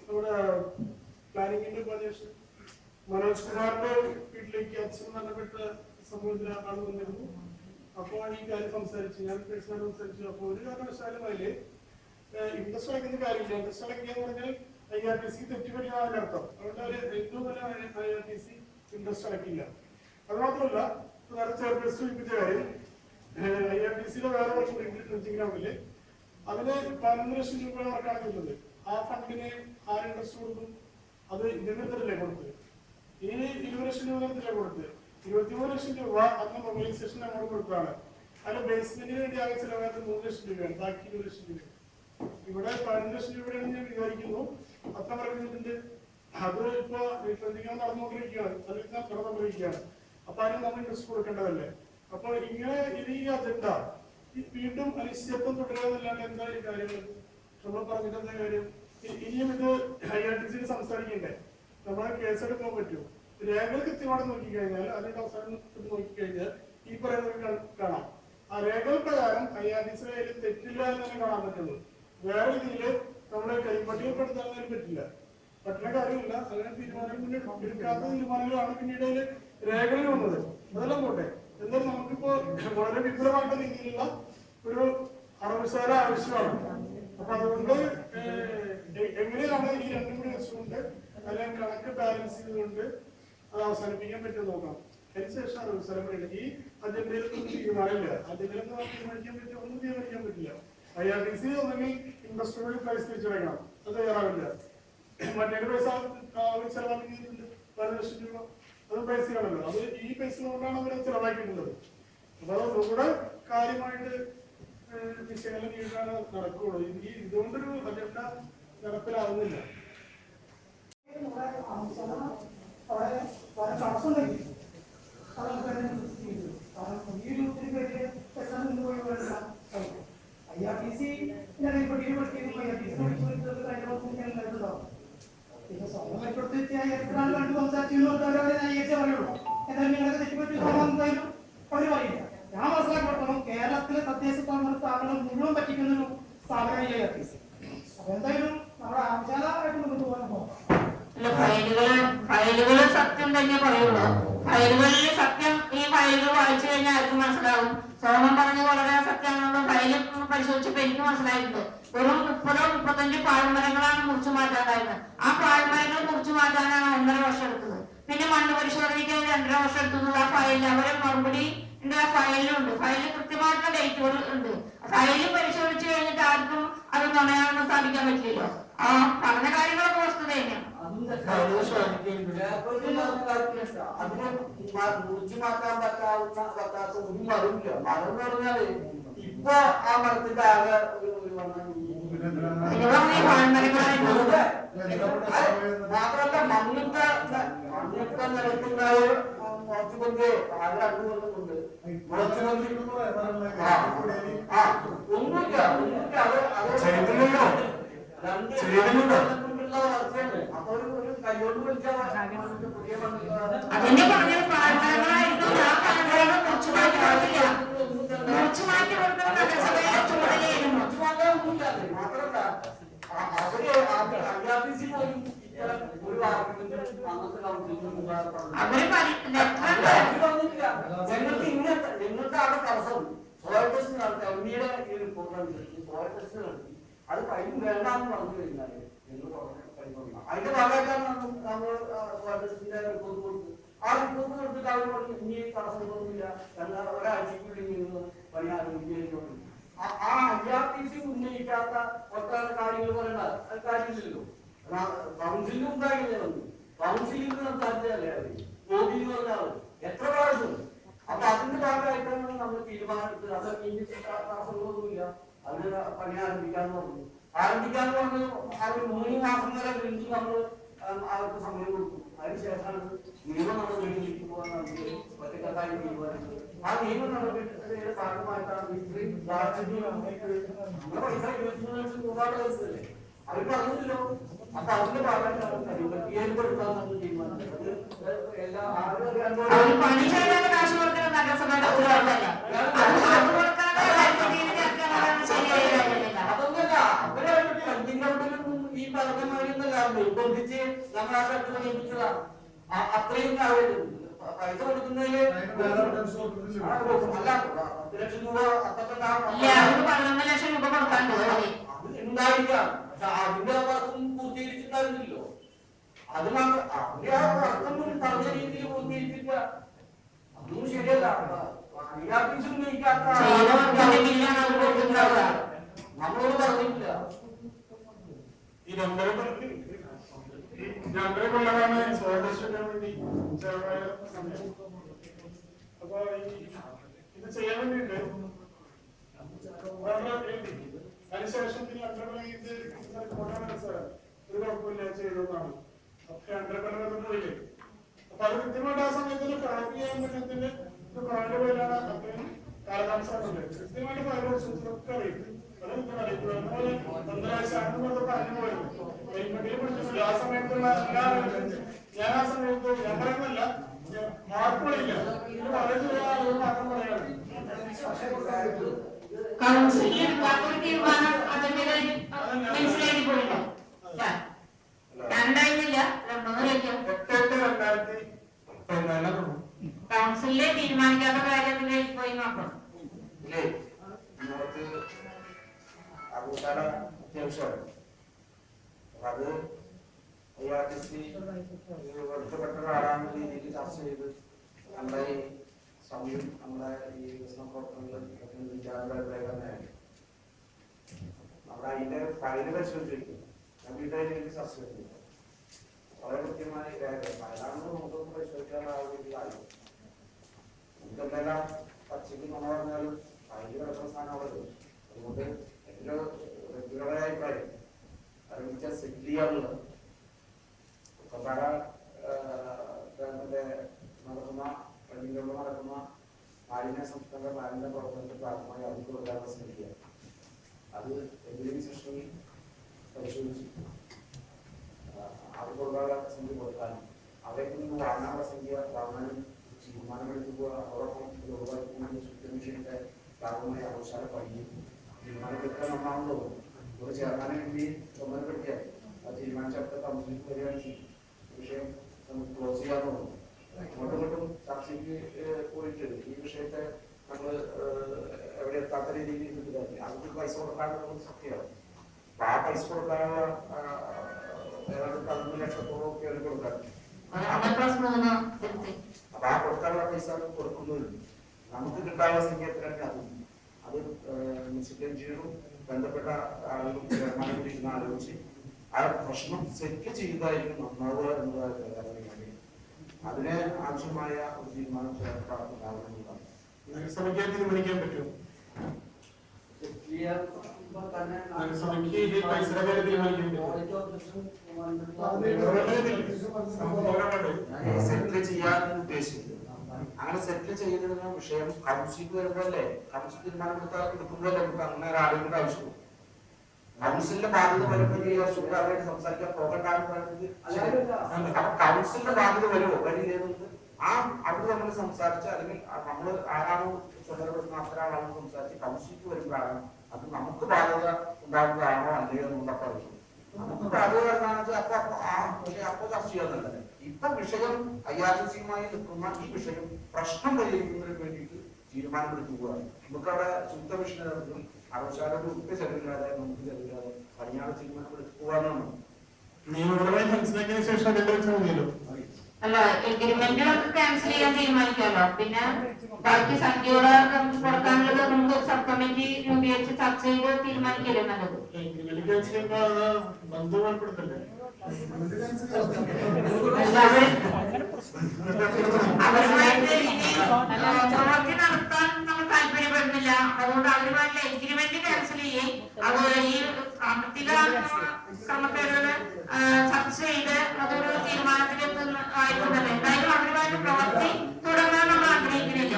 നമ്മുടെ പ്ലാനിങ്ങിന്റെ ഉപാധ്യക്ഷൻ മനോജ് കുമാറിന്റെ വീട്ടിലേക്ക് അച്ഛൻ ബന്ധപ്പെട്ട സമൂഹത്തിൽ ആൾ വന്നിരുന്നു. അപ്പോൾ ഈ കാര്യം സംസാരിച്ചു, ഞാൻ പേഴ്സണൽ സംസാരിച്ചു. അപ്പോൾ ഒരു കാരണവശാലും അതില് ഇൻട്രസ്റ്റ് അടയ്ക്കുന്ന കാര്യമില്ല. ഇൻട്രസ്റ്റ് അടയ്ക്കുക എന്ന് പറഞ്ഞാൽ IRPC തെറ്റുപറ്റിയാണ് അർത്ഥം. അതുകൊണ്ട് അവർ എന്തുപോലെ IRPC ഇൻട്രസ്റ്റ് അടയ്ക്കില്ല. അത് മാത്രമല്ല വേറെ ചെയർപേഴ്സൺ സൂചിപ്പിച്ച കാര്യം IRPCയിലെ വേറെ ഗ്രൗണ്ടില് അതിന് 11 ലക്ഷം രൂപയാണ് വർക്കാണ് ചെയ്യുന്നത്. ആ ഫണ്ടിന് ആര് ഇൻട്രസ്റ്റ് കൊടുക്കും? അത് ഇതിനെതിരല്ലേ കൊടുത്തത്. ഇനി 20 ലക്ഷം രൂപ നേരത്തില്ലേ കൊടുത്തത്. 23 ലക്ഷം രൂപ അന്ന് മൊബൈലൈസേഷൻ അങ്ങോട്ട് കൊടുത്തതാണ്. അതിന്റെ ബേസ്മെന്റിന് വേണ്ടി ആകെ ചിലവായത് 3 ലക്ഷം രൂപയാണ്. ബാക്കി 20 ലക്ഷം രൂപ. ഇവിടെ 11 ലക്ഷം രൂപയാണ് ഉണ്ടായിരിക്കുന്നു. അത്ര ഇതിന്റെ അത് ഇപ്പൊ ട്രെൻഡിങ് നടന്നുകൊണ്ടിരിക്കുകയാണ്, അല്ലെങ്കിൽ നടന്നുകൊണ്ടിരിക്കുകയാണ്. അപ്പൊ അതിന് നമ്മൾ ഇൻട്രസ്റ്റ് കൊടുക്കേണ്ടതല്ലേ? അപ്പൊ ഇങ്ങനെ ഇത് ഈ അജണ്ട വീണ്ടും അനിശ്ചിതത്വം തുടരുകയെന്നല്ലാണ്ട് എന്തായാലും കാര്യങ്ങൾ നമ്മൾ പറഞ്ഞിട്ട് എന്താ കാര്യം? ഇനിയും ഇത് IRTC സംസാരിക്കണ്ടേ? നമ്മളെ കേസെടുക്കാൻ പറ്റുമോ? രേഖകൾ കൃത്യമായിട്ട് നോക്കിക്കഴിഞ്ഞാൽ അതിന്റെ അവസാനം നോക്കിക്കഴിഞ്ഞാൽ ഈ പറയുന്നത് കാണാം. ആ രേഖകൾ പ്രകാരം IRTC തെറ്റില്ല എന്ന് തന്നെ കാണാൻ പറ്റുള്ളൂ. വേറെ രീതിയിൽ നമ്മളെ കൈപ്പട്ടികപ്പെടുത്താൻ പറ്റില്ല, പറ്റുന്ന കാര്യമില്ല. അങ്ങനെ തീരുമാനങ്ങൾ എടുക്കാത്ത തീരുമാനങ്ങളാണ് പിന്നീട് അതിൽ രേഖകളിൽ വന്നത്. അതെല്ലാം പോട്ടെ. എന്നാൽ നമുക്കിപ്പോ വളരെ വിപുലമായിട്ട് രീതിയിലുള്ള ഒരു അറവുശാല ആവശ്യമാണ്. അപ്പൊ അതുകൊണ്ട് എങ്ങനെയാണ് ഈ രണ്ടും കൂടി വെച്ചുകൊണ്ട് അല്ലെങ്കിൽ കണക്ക് ബാലൻസ് ചെയ്തുകൊണ്ട് അത് അവസാനിപ്പിക്കാൻ പറ്റും നോക്കാം. അതിനുശേഷം അറവുശാല പറയുന്നത് ഈ അജണ്ടയിൽ ഒന്നും തീരുമാനമില്ല. അജണ്ടയിൽ തീരുമാനിക്കാൻ പറ്റും, ഒന്നും തീരുമാനിക്കാൻ പറ്റില്ല. IRTC ഒന്നെങ്കിൽ ഇൻവെസ്റ്റ്മെന്റ് പ്രൈസ് തിരിച്ചടക്കണം, അത് തയ്യാറാവില്ല. മറ്റേ പൈസ ചെലവാക്കിയിട്ടുണ്ട് 4 ലക്ഷം രൂപ, അത് പൈസയാണല്ലോ. അത് ഈ പൈസ കൊണ്ടാണ് അവർ ചെലവാക്കിയിട്ടുള്ളത്. അപ്പൊ അതുകൂടെ കാര്യമായിട്ട് വിശകലനം ചെയ്താണ് നടക്കുകയുള്ളൂ. ഇതുകൊണ്ടൊരു അജണ്ട നടപ്പിലാവുന്നില്ല. തടസ്സമുണ്ടെങ്കിൽ ഈ ഒരു IRTC പിന്നെ സ്വന്തം മെച്ചപ്പെടുത്തി കണ്ട് സംസാരിച്ചു പറയുള്ളൂ. എന്തായാലും നിങ്ങളൊക്കെ തെറ്റുപറ്റി എന്തായാലും അവർ പറയില്ല. ഞാൻ മനസ്സിലാക്കിയിടത്തോളം കേരളത്തിലെ തദ്ദേശ സ്ഥാപനങ്ങൾ മുഴുവൻ പറ്റിക്കുന്നൊരു സ്ഥാപനമാണ് IRTC. അപ്പൊ എന്തായാലും നമ്മുടെ ആവശ്യമായിട്ട് മുന്നോട്ട് പോകാൻ പോകാം. ഫയലുകള് സത്യം തന്നെ പറയുള്ളൂ. ഫയലുകളിൽ സത്യം, ഈ ഫയലുകൾ വായിച്ചു കഴിഞ്ഞാൽ ആർക്കും മനസ്സിലാവും. സോമൻ പറഞ്ഞത് വളരെ സത്യമാണെന്ന് ഫയൽ പരിശോധിച്ചപ്പോൾ എനിക്ക് മനസ്സിലായിട്ടുണ്ട്. വെറും 30-35 പാഴ്മരങ്ങളാണ് മുറിച്ചു മാറ്റാനായിരുന്നത്. ആ പാഴ്മരങ്ങൾ മുറിച്ചു മാറ്റാനാണ് 1.5 വർഷം എടുത്തത്. പിന്നെ മണ്ണ് പരിശോധനയ്ക്ക് 2.5 വർഷം എടുത്തത്. ആ ഫയലിൽ അവരെ മറുപടി ആ ഫയലിലുണ്ട്. ഫയലിൽ കൃത്യമായിട്ടുള്ള ഡേറ്റുകൾ ഉണ്ട്. ഫയലിൽ പരിശോധിച്ചു കഴിഞ്ഞിട്ട് ആർക്കും അത് നുണയാണെന്ന് സ്ഥാപിക്കാൻ പറ്റില്ലല്ലോ. ആ പറഞ്ഞ കാര്യങ്ങളൊക്കെ വസ്തുത തന്നെയാണ്. അതിനെ മുറിച്ചു മാറ്റാൻ പറ്റാത്ത ഒരു മരമില്ല. മരം എന്ന് പറഞ്ഞാല് ഇപ്പൊ ആ മരത്തിന്റെ ആകെ ഒരു മാത്രമല്ല മണ്ണിട്ട നിലത്തുണ്ടായ കുറച്ചുകൊണ്ട് ആകെ 2 കൊല്ലമുണ്ട്. ഒന്നുമില്ല അപ്പൊ ഒരു കൈകൊണ്ട് വിളിച്ചാൽ അതിന്റെ പറഞ്ഞത് പാഴ്മരങ്ങളായിരുന്നു. ആ പാഴ്മരങ്ങൾ മുറിച്ചു മാറ്റി കൊടുത്തില്ല. മുറിച്ചു മാറ്റി കൊടുത്തത് നഗരസഭയുടെ ചുമതലയായിരുന്നു. മാത്രമല്ല അവര് IRTC പോലും ഒരു ഞങ്ങൾക്ക് അവിടെ തടസ്സം സോയിൽ ടെസ്റ്റ് നടത്തി എംഡിയുടെ സോയിൽ ടെസ്റ്റ് നടത്തി. അത് കഴിഞ്ഞ് വേണ്ടാന്ന് പറഞ്ഞു കഴിഞ്ഞാൽ അതിന്റെ ഭാഗമായിട്ടാണ് നമ്മൾ സോയിൽ ടെസ്റ്റിന്റെ റിപ്പോർട്ട് കൊടുത്തത്. ആ റിപ്പോർട്ട് കൊടുത്തിട്ട് അവർ പറഞ്ഞു ഇനി തടസ്സങ്ങളൊന്നുമില്ല, ഒരാഴ്ചക്കുള്ളിൽ പണി ആരംഭിക്കുന്നു. ആ IRTC ഉന്നയിക്കാത്ത ഒട്ടേറെ കാര്യങ്ങൾ പറയണ്ട, അത് കാര്യമില്ലല്ലോ. കൗൺസിലിന് ഉണ്ടാകില്ലേ വന്നു, കൗൺസിലിൽ സംസാരിച്ചതല്ലേ അവര് ഗോപി എന്ന് പറഞ്ഞാൽ എത്ര പ്രാവശ്യം. അപ്പൊ അതിന്റെ ഭാഗമായിട്ടാണ് നമ്മൾ തീരുമാനമെടുത്തത്. അത് ഇനി തടസ്സങ്ങളൊന്നുമില്ല, അതിന് പണി ആരംഭിക്കാന്ന് പറഞ്ഞു. ആരംഭിക്കാന്ന് പറഞ്ഞ് അവർ 3 മാസം വരെ വീണ്ടും നമ്മൾ അവർക്ക് സമയം കൊടുത്തു. അതിനുശേഷമാണ് നിയമ നടപടിയിലേക്ക് ഒറ്റക്കാര്യം തീരുമാനിച്ചത്. ആ നിയമ നടപടിയുടെ ഭാഗമായിട്ടാണ് ഇത്രയും നമ്മുടെ പൈസ 23 ലക്ഷം രൂപയുടെ പൈസല്ലേ അവർ പറഞ്ഞില്ലല്ലോ. അപ്പൊ അതിന്റെ ഭാഗമായിട്ടാണ് ഏർപ്പെടുത്താൻ നമ്മൾ തീരുമാനിച്ചത്. എല്ലാ പണി ചെയ്യാൻ കാശ് കൊടുക്കുന്ന നഗരസഭയുടെ അതൊന്നല്ല. അവരെ കണ്ടിങ്ങോട്ടിലും ഈ പറഞ്ഞമായിരുന്നല്ലാണ്ട് ബന്ധിച്ച് നമ്മൾ ആ സ്ഥലത്ത് നിയമിച്ചതാണ്. അത്രയും പൈസ കൊടുക്കുന്നതില് അല്ല 10 ലക്ഷം രൂപ അവർക്ക് 11 ലക്ഷം രൂപ കൊടുക്കാണ്ട് അത് ഉണ്ടായിരിക്കാം. പക്ഷെ അതിന്റെ വർക്കും പൂർത്തീകരിച്ചിട്ടുണ്ടായിരുന്നില്ലോ. അത് അവരുടെ ആ വർക്കം പറഞ്ഞ രീതിയിൽ പൂർത്തീകരിച്ചില്ല. അതൊന്നും ശരിയല്ല. IRTC ഉന്നയിക്കാത്ത നമ്മളോട് പറഞ്ഞിട്ടില്ല. ഈ 2.5 കൊല്ലമാണ് സോയിൽ ടെസ്റ്റിന് വേണ്ടി സമയം. അപ്പൊ ഇത് ചെയ്യാൻ വേണ്ടിയിട്ട് അതിനുശേഷം ഇത് കുഴപ്പമില്ല ചെയ്തതാണ്. കേന്ദ്രപരമായിട്ട് പോയില്ലേ. അപ്പൊ അത് കൃത്യമായിട്ട് ആ സമയത്ത് കളക്ട് ചെയ്യാൻ പറ്റുന്നതിന്റെ കുറവിന്റെ പേരിലാണ് അത്രയും കാലതാമസമായിട്ടുണ്ട്. കൃത്യമായിട്ട് ഒക്കെ അറിയും. അത് അതുപോലെ 1.5 ആഴ്ച പറഞ്ഞു പോയിരുന്നു. ഗവൺമെന്റിൽ പഠിച്ചിട്ടില്ല. ആ സമയത്തുള്ള എല്ലാ ഞാൻ ആ സമയത്ത് ഞാൻ പറയുന്നില്ല മാർക്കുകളില്ല. ഇത് വളരെ ചെറിയ ആളുകൾ മാത്രം പറയാണ്. കൗൺസിലിൽ ഒരു തീരുമാനം അതിന്റെ മനസ്സിലാക്കി പോയില്ല. രണ്ടായിരുന്നില്ല, 2014 കൗൺസിലിലെ തീരുമാനിക്കാത്ത കാര്യത്തിലേക്ക് പോയി നോക്കണം. ഇല്ലേ നമുക്ക് അബൂസാല അത്യാവശ്യമാണ്. അത് IRTC ഒറ്റപ്പെട്ട ആളാണ് രീതിയിൽ ചർച്ച ചെയ്ത് നമ്മുടെ ഈ സമയം നമ്മുടെ ഈ വികസന പ്രവർത്തനങ്ങൾ നമ്മുടെ അതിന്റെ ഫയല് പരിശോധിച്ചിരിക്കും. വീട്ടുകാരിലേക്ക് ചർച്ച ചെയ്തിട്ടുണ്ട്. വളരെ കൃത്യമായി ഫയലാണെന്ന് നമുക്കൊന്നും പരിശോധിക്കാനുള്ള ആ ഒരു കാര്യം നമുക്കെന്തെല്ലാം പച്ചയ്ക്ക് നമ്മൾ പറഞ്ഞാലും ഫയല് കിടക്കുന്ന സ്ഥാനം അവിടെ വരും. അതുകൊണ്ട് എൻ്റെ വ്യക്തിപരമായ അഭിപ്രായം ആരംഭിച്ച സെറ്റ് ചെയ്യാനുള്ളത് പല നടക്കുന്ന പള്ളികളിൽ നടക്കുന്ന മാലിന്യ സംസ്കരണ മാലിന്യ പ്രവർത്തനത്തിൽ ഭാഗമായി അവർക്ക് കൊടുക്കാനുള്ള ശ്രമിക്കുക. അത് എങ്കിലും സെക്ഷനിൽ പരിശോധിച്ചു അവർക്ക് കൊടുക്കാനുള്ള സംഖ്യ കൊടുക്കാനും അവർക്ക് നിന്ന് വാങ്ങാനുള്ള സംഖ്യ വാങ്ങാനും തീരുമാനമെടുക്കുക. അതോടൊപ്പം മിഷന്റെ ഭാഗമായി ആഘോഷാല പണിയും തീരുമാനമെടുക്കാൻ ഒന്നാമതോ ഇവിടെ ചേർന്നാനെ വേണ്ടി ചുമതലപ്പെടുത്തിയാൽ അത് തീരുമാനിച്ചടുത്ത കൗൺസിലിംഗ് വരികയാണ് ചെയ്യും. വിഷയം നമുക്ക് ക്ലോസ് ചെയ്യാൻ തോന്നുന്നു. അങ്ങോട്ടും ഇങ്ങോട്ടും ചർച്ചയ്ക്ക് പോയിട്ട് ഈ വിഷയത്തെ നമ്മൾ എവിടെ എത്താത്ത രീതിയിൽ കിട്ടുകയാണ്. അവർക്ക് പൈസ കൊടുക്കാനുള്ള സത്യമാണ്. അപ്പൊ ആ പൈസ കൊടുക്കാനുള്ള ഏതാണ്ട് 11 ലക്ഷത്തോളം ഒക്കെയാണ് കൊടുക്കാൻ. അപ്പൊ ആ കൊടുക്കാനുള്ള പൈസ കൊടുക്കുന്നുണ്ട്. നമുക്ക് കിട്ടാനുള്ള സംഖ്യ എത്രയാണ് അത് മുനിസിപ്പൽ എഞ്ചിനീയറും ബന്ധപ്പെട്ട ആളുകളും ചെയർമാനും കൂടി ഇരുന്ന് ആലോചിച്ച് ആ പ്രശ്നം സെറ്റ് ചെയ്തായിരിക്കും നന്നാവുക എന്നതാണ്. അതിന് ആവശ്യമായ ഒരു തീരുമാനം ചേർക്കാവുന്നതാണ്. നഗരസഭയ്ക്ക് തീരുമാനിക്കാൻ പറ്റുമോ? സെറ്റിൽ ചെയ്യാൻ ഉദ്ദേശിച്ചത് അങ്ങനെ സെറ്റിൽ ചെയ്യുന്നതിന് വിഷയം കൗൺസിലിൽ വരുമ്പോഴല്ലേ കൗൺസിൽ തീരുമാനമെടുത്താൽ എടുക്കുമ്പോഴല്ലേ നമുക്ക് അങ്ങനെ ഒരാളുകളുടെ ആവശ്യമുള്ളൂ. കൗൺസിലിന്റെ ബാധ്യത വരുമ്പോൾ അവരായിട്ട് സംസാരിക്കാൻ പോകണ്ടാന്ന് പറയുന്നത് അപ്പൊ കൗൺസിലിന്റെ ബാധ്യത വരുമോ വരില്ലെന്നത് ആ അവിടെ നമ്മൾ സംസാരിച്ച അല്ലെങ്കിൽ നമ്മൾ ആരാണോ ചുമതലപ്പെടുന്ന അത്രയാളാണ് സംസാരിച്ച് കൗൺസിലിക്ക് വരുമ്പോഴാണ് അത് നമുക്ക് ബാധ്യത ഉണ്ടാകുന്നതാണോ അല്ലയോ എന്നുള്ള പറയുന്നത്. നമുക്ക് ബാധ്യത വരുന്നതാണെന്ന് വെച്ചാൽ അപ്പൊ ചർച്ച ചെയ്യാന്നല്ലേ. ഇപ്പൊ വിഷയം IRTCയുമായി നിൽക്കുന്ന ഈ വിഷയം പ്രശ്നം പരിഹരിക്കുന്നതിന് വേണ്ടിയിട്ട് തീരുമാനമെടുക്കുകയാണ്. നമുക്കവിടെ ശുദ്ധ വിഷയം ആവശ്യക്കാരുടെ ഒക്കെ ചെലവില്ലാതെ നമുക്ക് ചെലവില്ലാതെ പണിയാളെ തീരുമാനമെടുക്കുവാനാണ്. നിയമപരമായി മനസ്സിലാക്കിയതിനു ശേഷം അതിന്റെ അല്ല, എഗ്രിമെന്റ് ക്യാൻസൽ ചെയ്യാൻ തീരുമാനിക്കാമല്ലോ. പിന്നെ ബാക്കി സംഖ്യയുടെ നമുക്ക് കൊടുക്കാനുള്ളത് നമുക്ക് സബ് കമ്മിറ്റി രൂപീകരിച്ച് ചർച്ച ചെയ്ത് തീരുമാനിക്കല്ലേ നല്ലത്. അവരുമായിട്ട് പ്രവൃത്തി നടത്താൻ നമ്മൾ താല്പര്യപ്പെടുന്നില്ല. അതുകൊണ്ട് അവരുമായിട്ടുള്ള എഗ്രിമെന്റ് ക്യാൻസൽ ചെയ്യേ അത് ഈ സാമ്പത്തിക ക്രമക്കേടുകള് ചർച്ച ചെയ്ത് അതൊരു തീരുമാനത്തിലെത്തുന്ന ആയിരുന്നല്ലോ. എന്തായാലും അവരുമായിട്ട് പ്രവൃത്തി തുടങ്ങാൻ നമ്മൾ ആഗ്രഹിക്കുന്നില്ല.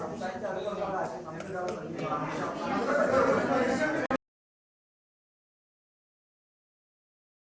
സംസാരിച്ച